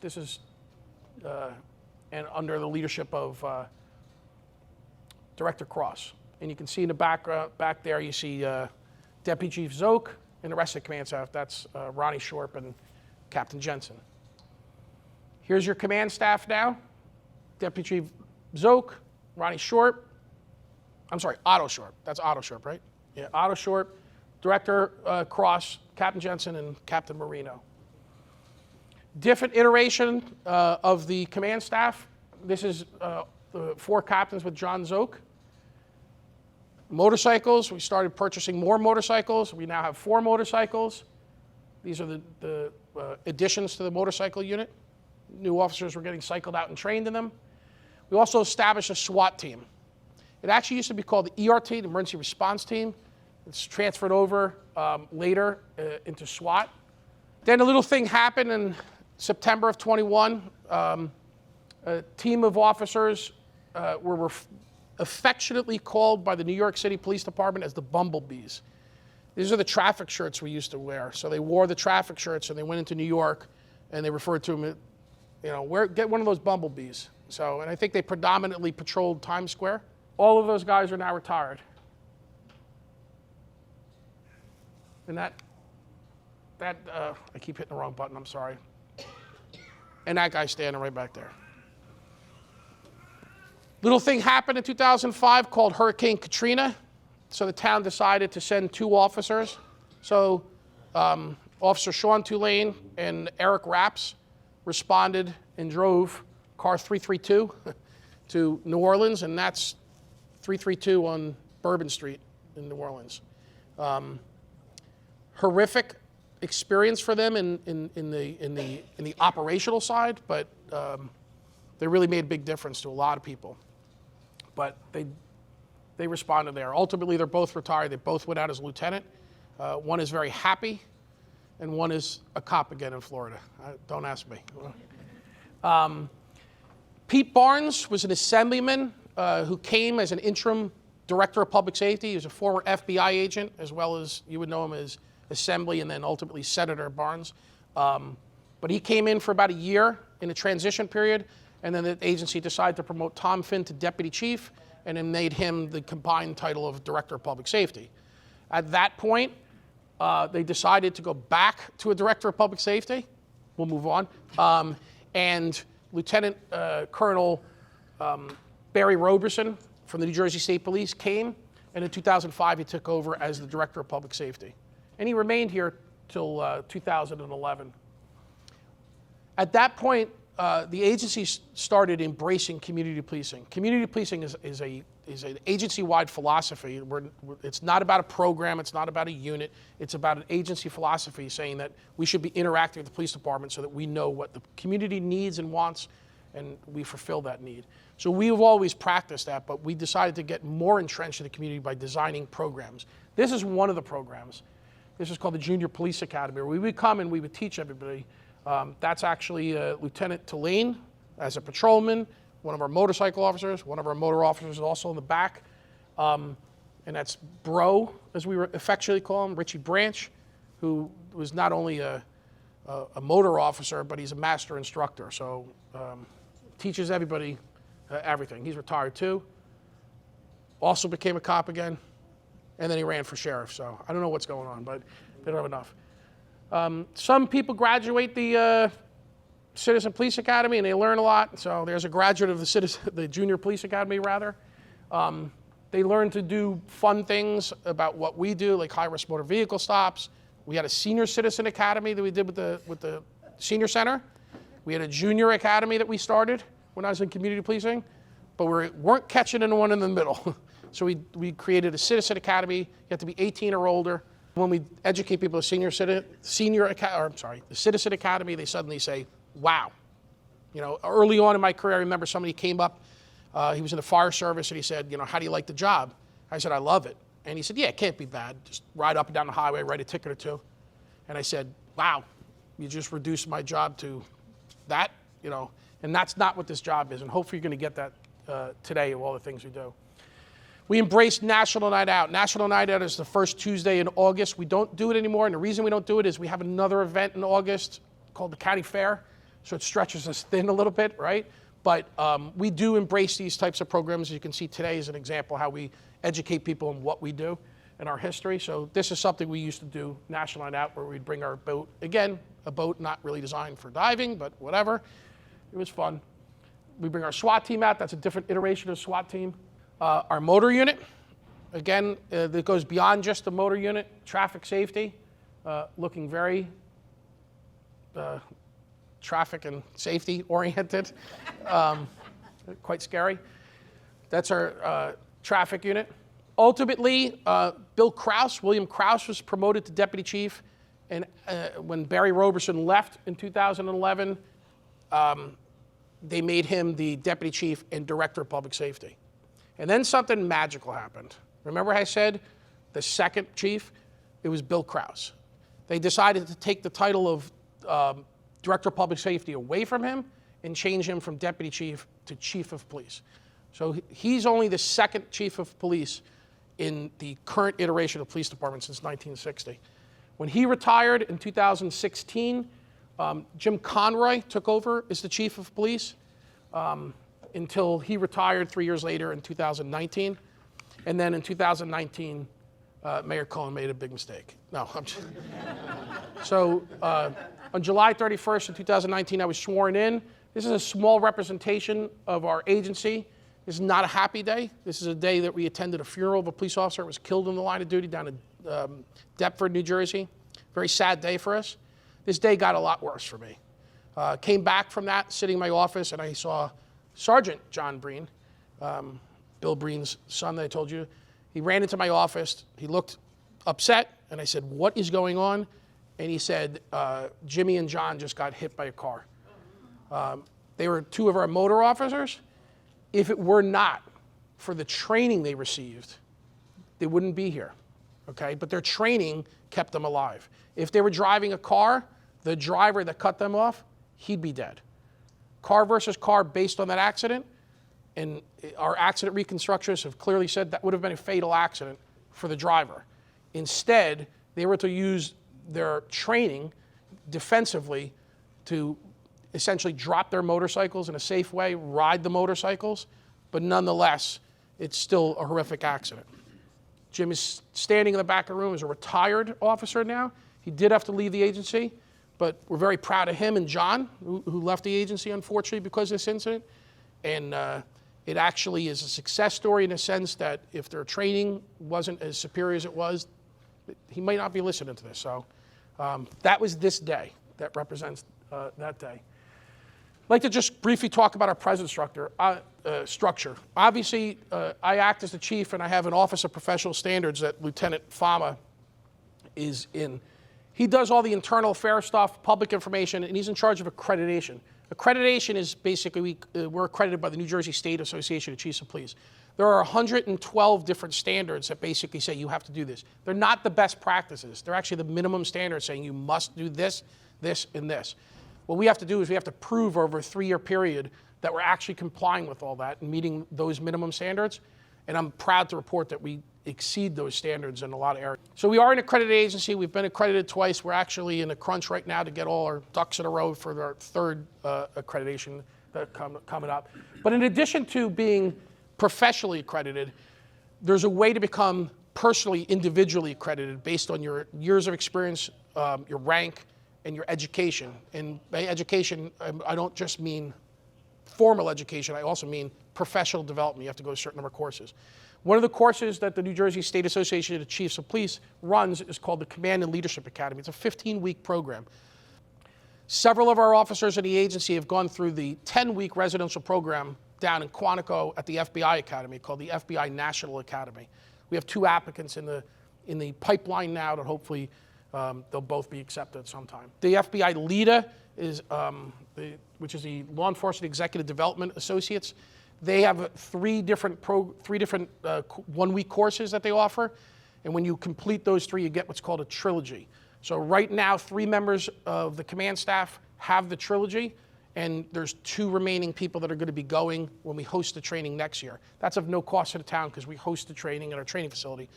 This is and under the leadership of Director Cross. And you can see in the back there, you see Deputy Chief Zook and the rest of the command staff. That's Ronnie Shorp and Captain Jensen. Here's your command staff now. Deputy Chief Zook, Ronnie Shorp. I'm sorry, Otto Shorp. That's Otto Shorp, right? Yeah, Otto Shorp, Director Cross, Captain Jensen, and Captain Marino. Different iteration of the command staff. This is the 4 captains with John Zook. Motorcycles, we started purchasing more motorcycles. We now have 4 motorcycles. These are the additions to the motorcycle unit. New officers were getting cycled out and trained in them. We also established a SWAT team. It actually used to be called the ERT, the Emergency Response Team. It's transferred over later into SWAT. Then a little thing happened in September of 21. A team of officers were affectionately called by the New York City Police Department as the Bumblebees. These are the traffic shirts we used to wear. So they wore the traffic shirts and they went into New York and they referred to them, get one of those Bumblebees. So, and I think they predominantly patrolled Times Square. All of those guys are now retired. And I keep hitting the wrong button, I'm sorry. And that guy's standing right back there. Little thing happened in 2005 called Hurricane Katrina. So the town decided to send 2 officers. So Officer Sean Tulane and Eric Rapps responded and drove car 332 to New Orleans, and that's 332 on Bourbon Street in New Orleans. Horrific experience for them in the operational side, but they really made a big difference to a lot of people. But they responded there. Ultimately, they're both retired. They both went out as a lieutenant. One is very happy, and one is a cop again in Florida. Don't ask me. Pete Barnes was an assemblyman who came as an interim director of public safety. He was a former FBI agent, as well as you would know him as Assembly and then ultimately Senator Barnes. But he came in for about a year in a transition period, and then the agency decided to promote Tom Finn to deputy chief and then made him the combined title of director of public safety. At that point, they decided to go back to a director of public safety. We'll move on. And Lieutenant Colonel Barry Roberson from the New Jersey State Police came, and in 2005 he took over as the director of public safety. And he remained here till 2011. At that point, the agency started embracing community policing. Community policing is a is an agency-wide philosophy. It's not about a program, it's not about a unit, it's about an agency philosophy saying that we should be interacting with the police department so that we know what the community needs and wants, and we fulfill that need. So we've always practiced that, but we decided to get more entrenched in the community by designing programs. This is one of the programs. This is called the Junior Police Academy, where we would come and we would teach everybody. That's actually Lieutenant Tulane as a patrolman, one of our motorcycle officers, one of our motor officers is also in the back. And that's Bro, as we affectionately call him, Richie Branch, who was not only a motor officer, but he's a master instructor. So teaches everybody everything. He's retired too. Also became a cop again. And then he ran for sheriff. So I don't know what's going on, but they don't have enough. Some people graduate the Citizen Police Academy and they learn a lot. So there's a graduate of the Junior Police Academy, rather. They learn to do fun things about what we do, like high-risk motor vehicle stops. We had a Senior Citizen Academy that we did with the Senior Center. We had a Junior Academy that we started when I was in community policing, but we weren't catching anyone in the middle. So we created a Citizen Academy. You have to be 18 or older. When we educate people at the Citizen Academy, they suddenly say, wow. You know, early on in my career, I remember somebody came up, he was in the fire service, and he said, you know, how do you like the job? I said, I love it. And he said, yeah, it can't be bad. Just ride up and down the highway, write a ticket or two. And I said, wow, you just reduced my job to that, you know, and that's not what this job is. And hopefully you're going to get that today of all the things we do. We embraced National Night Out. National Night Out is the first Tuesday in August. We don't do it anymore, and the reason we don't do it is we have another event in August called the County Fair, so it stretches us thin a little bit, right? But we do embrace these types of programs. As you can see, today is an example how we educate people in what we do and our history. So this is something we used to do, National Night Out, where we'd bring our boat. Again, a boat not really designed for diving, but whatever. It was fun. We bring our SWAT team out. That's a different iteration of SWAT team. Our motor unit, again, that goes beyond just the motor unit. Traffic safety, looking very traffic and safety oriented, quite scary. That's our traffic unit. Ultimately, William Krause was promoted to deputy chief, and when Barry Roberson left in 2011, they made him the deputy chief and director of public safety. And then something magical happened. Remember I said the second chief? It was Bill Krause. They decided to take the title of Director of Public Safety away from him and change him from Deputy Chief to Chief of Police. So he's only the second Chief of Police in the current iteration of the police department since 1960. When he retired in 2016, Jim Conroy took over as the Chief of Police until he retired 3 years later in 2019. And then in 2019, Mayor Cohen made a big mistake. No, I'm just... So on July 31st of 2019, I was sworn in. This is a small representation of our agency. This is not a happy day. This is a day that we attended a funeral of a police officer who was killed in the line of duty down in Deptford, New Jersey. Very sad day for us. This day got a lot worse for me. Came back from that, sitting in my office, and I saw Sergeant John Breen, Bill Breen's son that I told you. He ran into my office. He looked upset, and I said, what is going on? And he said, Jimmy and John just got hit by a car. They were two of our motor officers. If it were not for the training they received, they wouldn't be here, okay? But their training kept them alive. If they were driving a car, the driver that cut them off, he'd be dead. Car versus car based on that accident, and our accident reconstructionists have clearly said that would have been a fatal accident for the driver. Instead, they were to use their training defensively to essentially drop their motorcycles in a safe way, ride the motorcycles, but nonetheless, it's still a horrific accident. Jim is standing in the back of the room as a retired officer now. He did have to leave the agency, but we're very proud of him and John, who left the agency, unfortunately, because of this incident. And it actually is a success story in a sense that if their training wasn't as superior as it was, he might not be listening to this. So that was this day that represents that day. like to just briefly talk about our present structure. Obviously, I act as the chief, and I have an Office of Professional Standards that Lieutenant Fama is in. He does all the internal affairs stuff, public information, and he's in charge of accreditation. Accreditation is basically, we're accredited by the New Jersey State Association of Chiefs of Police. There are 112 different standards that basically say you have to do this. They're not the best practices. They're actually the minimum standards saying you must do this, this, and this. What we have to do is we have to prove over a 3-year period that we're actually complying with all that and meeting those minimum standards. And I'm proud to report that we exceed those standards in a lot of areas. So we are an accredited agency. We've been accredited twice. We're actually in a crunch right now to get all our ducks in a row for our third accreditation that coming up. But in addition to being professionally accredited, there's a way to become personally, individually accredited based on your years of experience, your rank, and your education. And by education, I don't just mean formal education, I also mean professional development. You have to go to a certain number of courses. One of the courses that the New Jersey State Association of Chiefs of Police runs is called the Command and Leadership Academy. It's a 15-week program. Several of our officers in the agency have gone through the 10-week residential program down in Quantico at the FBI Academy called the FBI National Academy. We have 2 applicants in the pipeline now that hopefully they'll both be accepted at some time. The FBI LEADA is, which is the Law Enforcement Executive Development Associates. They have 3 different 1-week courses that they offer. And when you complete those 3, you get what's called a trilogy. So right now, 3 members of the command staff have the trilogy, and there's 2 remaining people that are going to be going when we host the training next year. That's of no cost to the town because we host the training at our training facility.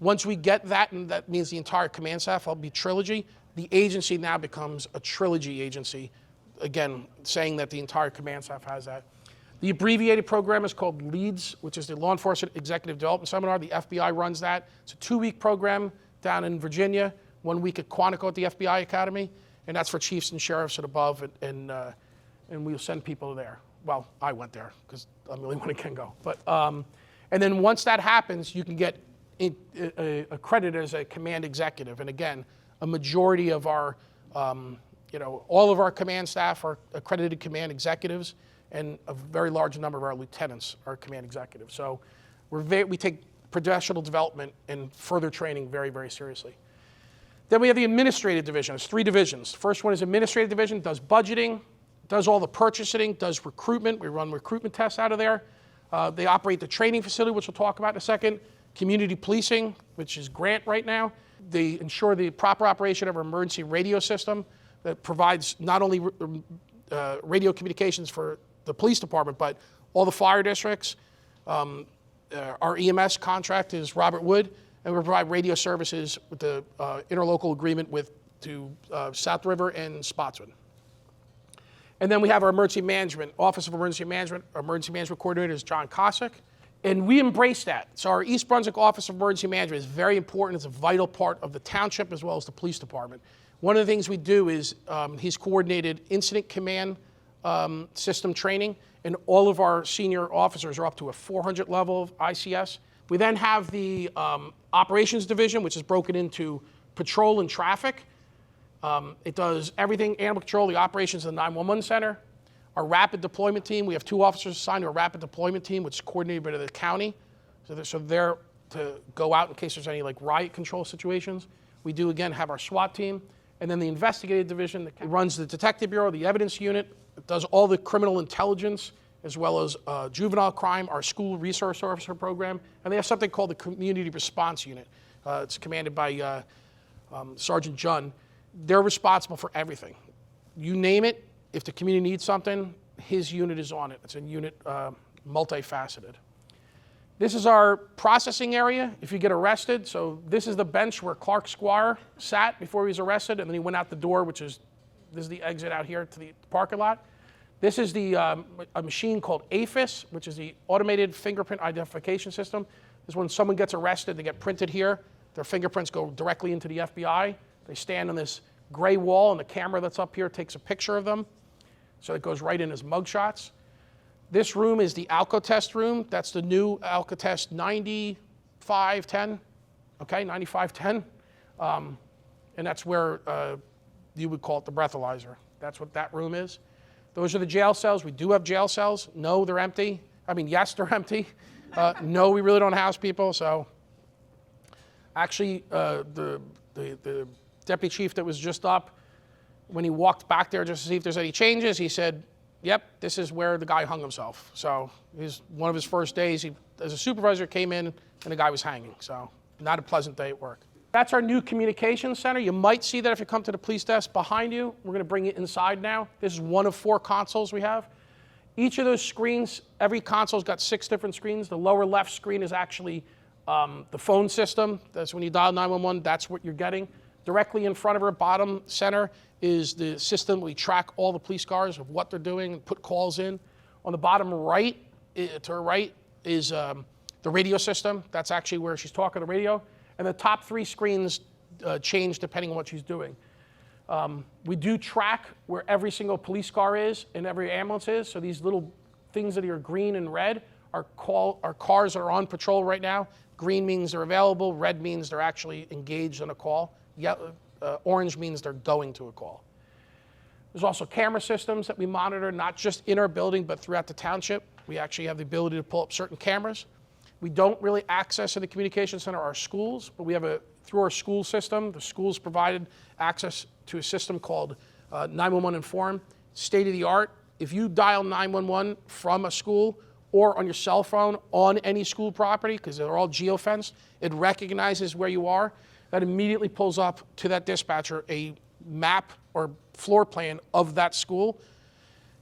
Once we get that, and that means the entire command staff will be trilogy, the agency now becomes a trilogy agency, again, saying that the entire command staff has that. The abbreviated program is called LEADS, which is the Law Enforcement Executive Development Seminar. The FBI runs that. It's a 2-week program down in Virginia, 1 week at Quantico at the FBI Academy, and that's for chiefs and sheriffs and above, and we'll send people there. Well, I went there because I'm the only one that can go. But and then once that happens, you can get accredited as a command executive. And again, a majority of our, all of our command staff are accredited command executives, and a very large number of our lieutenants are command executives. So we take professional development and further training very, very seriously. Then we have the administrative division. There's 3 divisions. The first one is administrative division, does budgeting, does all the purchasing, does recruitment. We run recruitment tests out of there. They operate the training facility, which we'll talk about in a second. Community policing, which is Grant right now. They ensure the proper operation of our emergency radio system that provides not only radio communications for the police department, but all the fire districts. Our EMS contract is Robert Wood, and we provide radio services with the interlocal agreement to South River and Spotswood. And then we have our emergency management, Office of Emergency Management. Our emergency management coordinator is John Cossack. And we embrace that. So our East Brunswick Office of Emergency Management is very important. It's a vital part of the township as well as the police department. One of the things we do is he's coordinated incident command system training, and all of our senior officers are up to a 400 level of ICS. We then have the operations division, which is broken into patrol and traffic. It does everything, animal control, the operations of the 911 center. Our rapid deployment team, we have 2 officers assigned to a rapid deployment team, which is coordinated by the county. So they're to go out in case there's any like riot control situations. We do, again, have our SWAT team. And then the investigative division that runs the detective bureau, the evidence unit, it does all the criminal intelligence, as well as juvenile crime, our school resource officer program. And they have something called the community response unit. It's commanded by Sergeant Junn. They're responsible for everything. You name it. If the community needs something, his unit is on it. It's a unit multifaceted. This is our processing area if you get arrested. So this is the bench where Clark Squire sat before he was arrested, and then he went out the door, this is the exit out here to the parking lot. This is a machine called AFIS, which is the Automated Fingerprint Identification System. This is when someone gets arrested, they get printed here. Their fingerprints go directly into the FBI. They stand on this gray wall, and the camera that's up here takes a picture of them. So it goes right in as mugshots. This room is the Alcotest room. That's the new Alcotest 9510, okay, 9510. And that's where you would call it the breathalyzer. That's what that room is. Those are the jail cells. We do have jail cells. No, they're empty. I mean, yes, they're empty. No, we really don't house people. So actually, the deputy chief that was just up, when he walked back there just to see if there's any changes, he said, yep, this is where the guy hung himself. So one of his first days, he, as a supervisor, came in and the guy was hanging. So not a pleasant day at work. That's our new communications center. You might see that if you come to the police desk behind you. We're going to bring it inside now. This is one of 4 consoles we have. Each of those screens, every console's got 6 different screens. The lower left screen is actually the phone system. That's when you dial 911, that's what you're getting. Directly in front of our bottom center is the system. We track all the police cars of what they're doing and put calls in. On the bottom right, to her right, is the radio system. That's actually where she's talking to the radio. And the top 3 screens change depending on what she's doing. We do track where every single police car is and every ambulance is. So these little things that are green and red are cars that are on patrol right now. Green means they're available. Red means they're actually engaged in a call. Yellow, orange means they're going to a call. There's also camera systems that we monitor, not just in our building, but throughout the township. We actually have the ability to pull up certain cameras. We don't really access in the communication center our schools, but we have through our school system, the schools provided access to a system called 911 Inform, state of the art. If you dial 911 from a school or on your cell phone on any school property, because they're all geofenced, it recognizes where you are. That immediately pulls up to that dispatcher a map or floor plan of that school.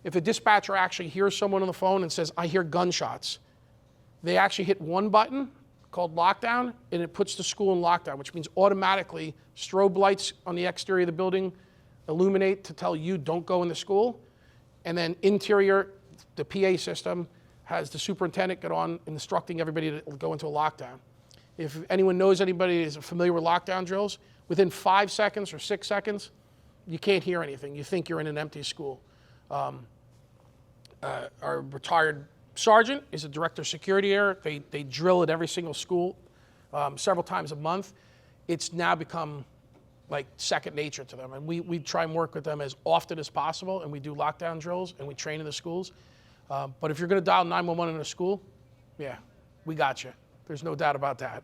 If the dispatcher actually hears someone on the phone and says, I hear gunshots, they actually hit one button called lockdown, and it puts the school in lockdown, which means automatically strobe lights on the exterior of the building illuminate to tell you don't go in the school. And then interior, the PA system has the superintendent get on instructing everybody to go into a lockdown. If anyone knows anybody is familiar with lockdown drills, within 5 seconds or 6 seconds, you can't hear anything. You think you're in an empty school. Our retired sergeant is a director of security there. They drill at every single school several times a month. It's now become like second nature to them. And we try and work with them as often as possible, and we do lockdown drills, and we train in the schools. But if you're going to dial 911 in a school, yeah, we got you. There's no doubt about that.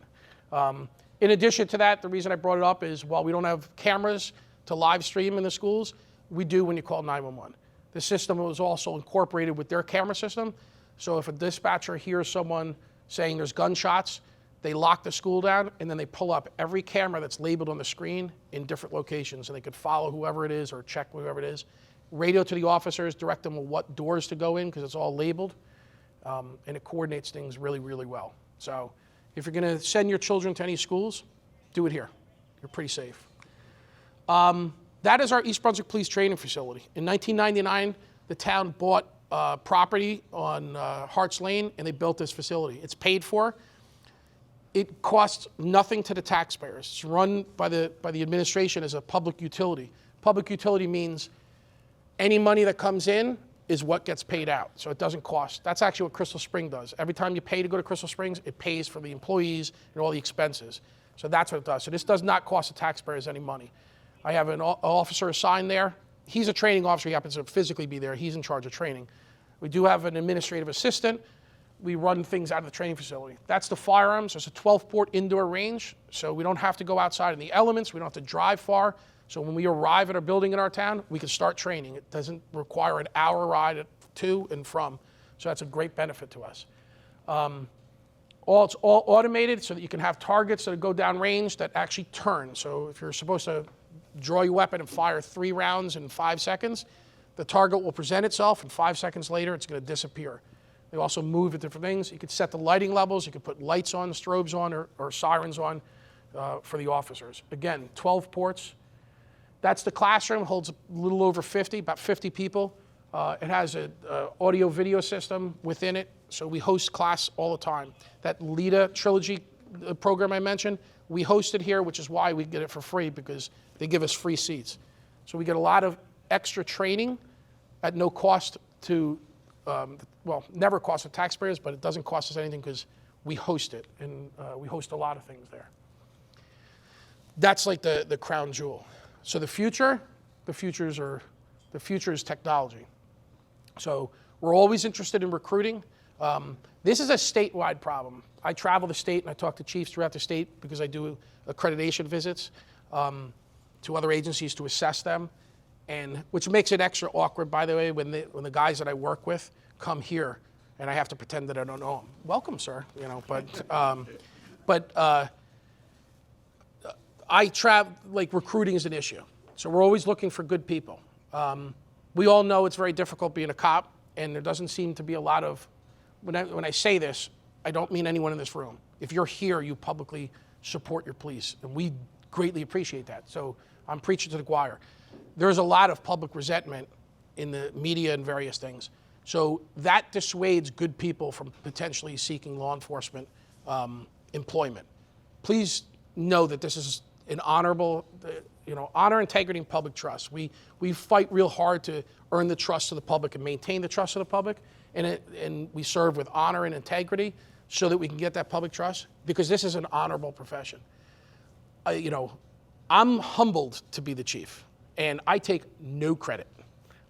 In addition to that, the reason I brought it up is while we don't have cameras to live stream in the schools, we do when you call 911. The system was also incorporated with their camera system. So if a dispatcher hears someone saying there's gunshots, they lock the school down, and then they pull up every camera that's labeled on the screen in different locations, and they could follow whoever it is or check whoever it is. Radio to the officers, direct them on what doors to go in because it's all labeled, and it coordinates things really, really well. So if you're going to send your children to any schools, do it here. You're pretty safe. That is our East Brunswick Police Training Facility. In 1999, the town bought property on Harts Lane, and they built this facility. It's paid for. It costs nothing to the taxpayers. It's run by the administration as a public utility. Public utility means any money that comes in is what gets paid out, so it doesn't cost. That's actually what Crystal Spring does. Every time you pay to go to Crystal Springs, it pays for the employees and all the expenses. So that's what it does. So this does not cost the taxpayers any money. I have an officer assigned there. He's a training officer. He happens to physically be there. He's in charge of training. We do have an administrative assistant. We run things out of the training facility. That's the firearms. There's a 12-port indoor range, so we don't have to go outside in the elements. We don't have to drive far. So when we arrive at our building in our town, we can start training. It doesn't require an hour ride to and from. So that's a great benefit to us. It's all automated so that you can have targets that go down range that actually turn. So if you're supposed to draw your weapon and fire 3 rounds in 5 seconds, the target will present itself, and 5 seconds later, it's going to disappear. They also move at different things. You could set the lighting levels. You could put lights on, strobes on, or sirens on for the officers. Again, 12 ports. That's the classroom. Holds a little over 50, about 50 people. It has an audio-video system within it, so we host class all the time. That LEDA trilogy program I mentioned, we host it here, which is why we get it for free, because they give us free seats. So we get a lot of extra training at no cost to, well, never cost the taxpayers, but it doesn't cost us anything because we host it, and we host a lot of things there. That's like the crown jewel. So the future is technology. So we're always interested in recruiting. This is a statewide problem. I travel the state and I talk to chiefs throughout the state because I do accreditation visits to other agencies to assess them, and which makes it extra awkward, by the way, when the guys that I work with come here and I have to pretend that I don't know them. Welcome, sir. You know, but I travel, like, recruiting is an issue. So we're always looking for good people. We all know it's very difficult being a cop, and there doesn't seem to be a lot of, when I say this, I don't mean anyone in this room. If you're here, you publicly support your police, and we greatly appreciate that. So I'm preaching to the choir. There's a lot of public resentment in the media and various things. So that dissuades good people from potentially seeking law enforcement employment. Please know that this is an honorable, honor, integrity, and public trust. We fight real hard to earn the trust of the public and maintain the trust of the public, and we serve with honor and integrity so that we can get that public trust, because this is an honorable profession. I'm humbled to be the chief, and I take no credit.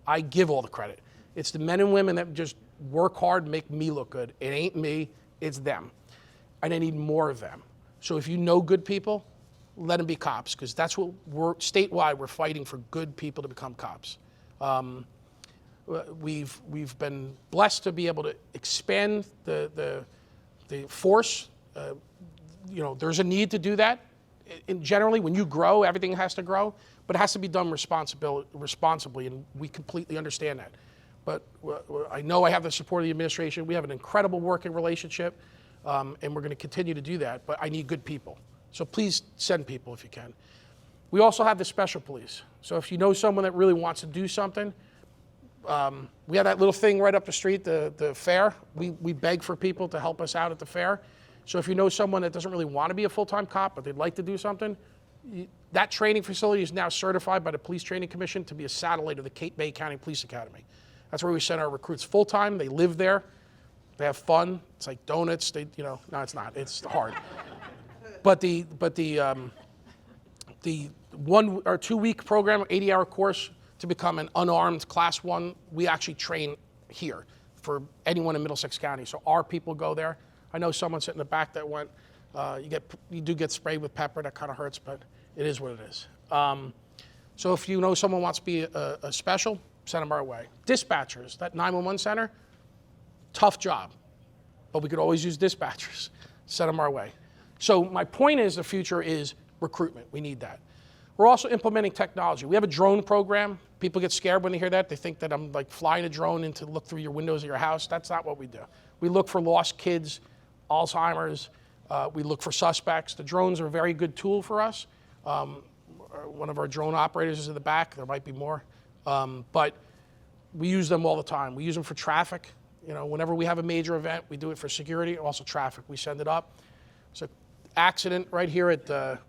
I give all the credit. It's the men and women that just work hard and make me look good. It ain't me, it's them. And I need more of them. So if you know good people, let them be cops, because that's what statewide, we're fighting for good people to become cops. We've been blessed to be able to expand the force. There's a need to do that. Generally, when you grow, everything has to grow, but it has to be done responsibly, and we completely understand that. But I know I have the support of the administration. We have an incredible working relationship, and we're going to continue to do that, but I need good people. So please send people if you can. We also have the special police. So if you know someone that really wants to do something, we have that little thing right up the street, the fair. We beg for people to help us out at the fair. So if you know someone that doesn't really want to be a full-time cop, but they'd like to do something, that training facility is now certified by the Police Training Commission to be a satellite of the Cape Bay County Police Academy. That's where we send our recruits full-time. They live there. They have fun. It's like donuts. No, it's not. It's hard. But the 1 or 2 week program, 80-hour course to become an unarmed Class 1, we actually train here for anyone in Middlesex County. So our people go there. I know someone sitting in the back that went. You do get sprayed with pepper. That kind of hurts, but it is what it is. So if you know someone wants to be a special, send them our way. Dispatchers, that 911 center, tough job, but we could always use dispatchers. Send them our way. So my point is, the future is recruitment. We need that. We're also implementing technology. We have a drone program. People get scared when they hear that. They think that I'm like flying a drone in to look through your windows of your house. That's not what we do. We look for lost kids, Alzheimer's. We look for suspects. The drones are a very good tool for us. One of our drone operators is in the back. There might be more. But we use them all the time. We use them for traffic. Whenever we have a major event, we do it for security, also traffic. We send it up. So accident right here at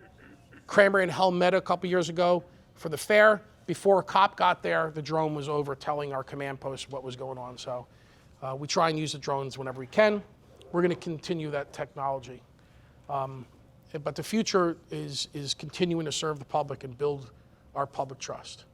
Cranberry and Helm Meadow a couple years ago for the fair. Before a cop got there, the drone was over telling our command post what was going on. So we try and use the drones whenever we can. We're going to continue that technology. But the future is continuing to serve the public and build our public trust.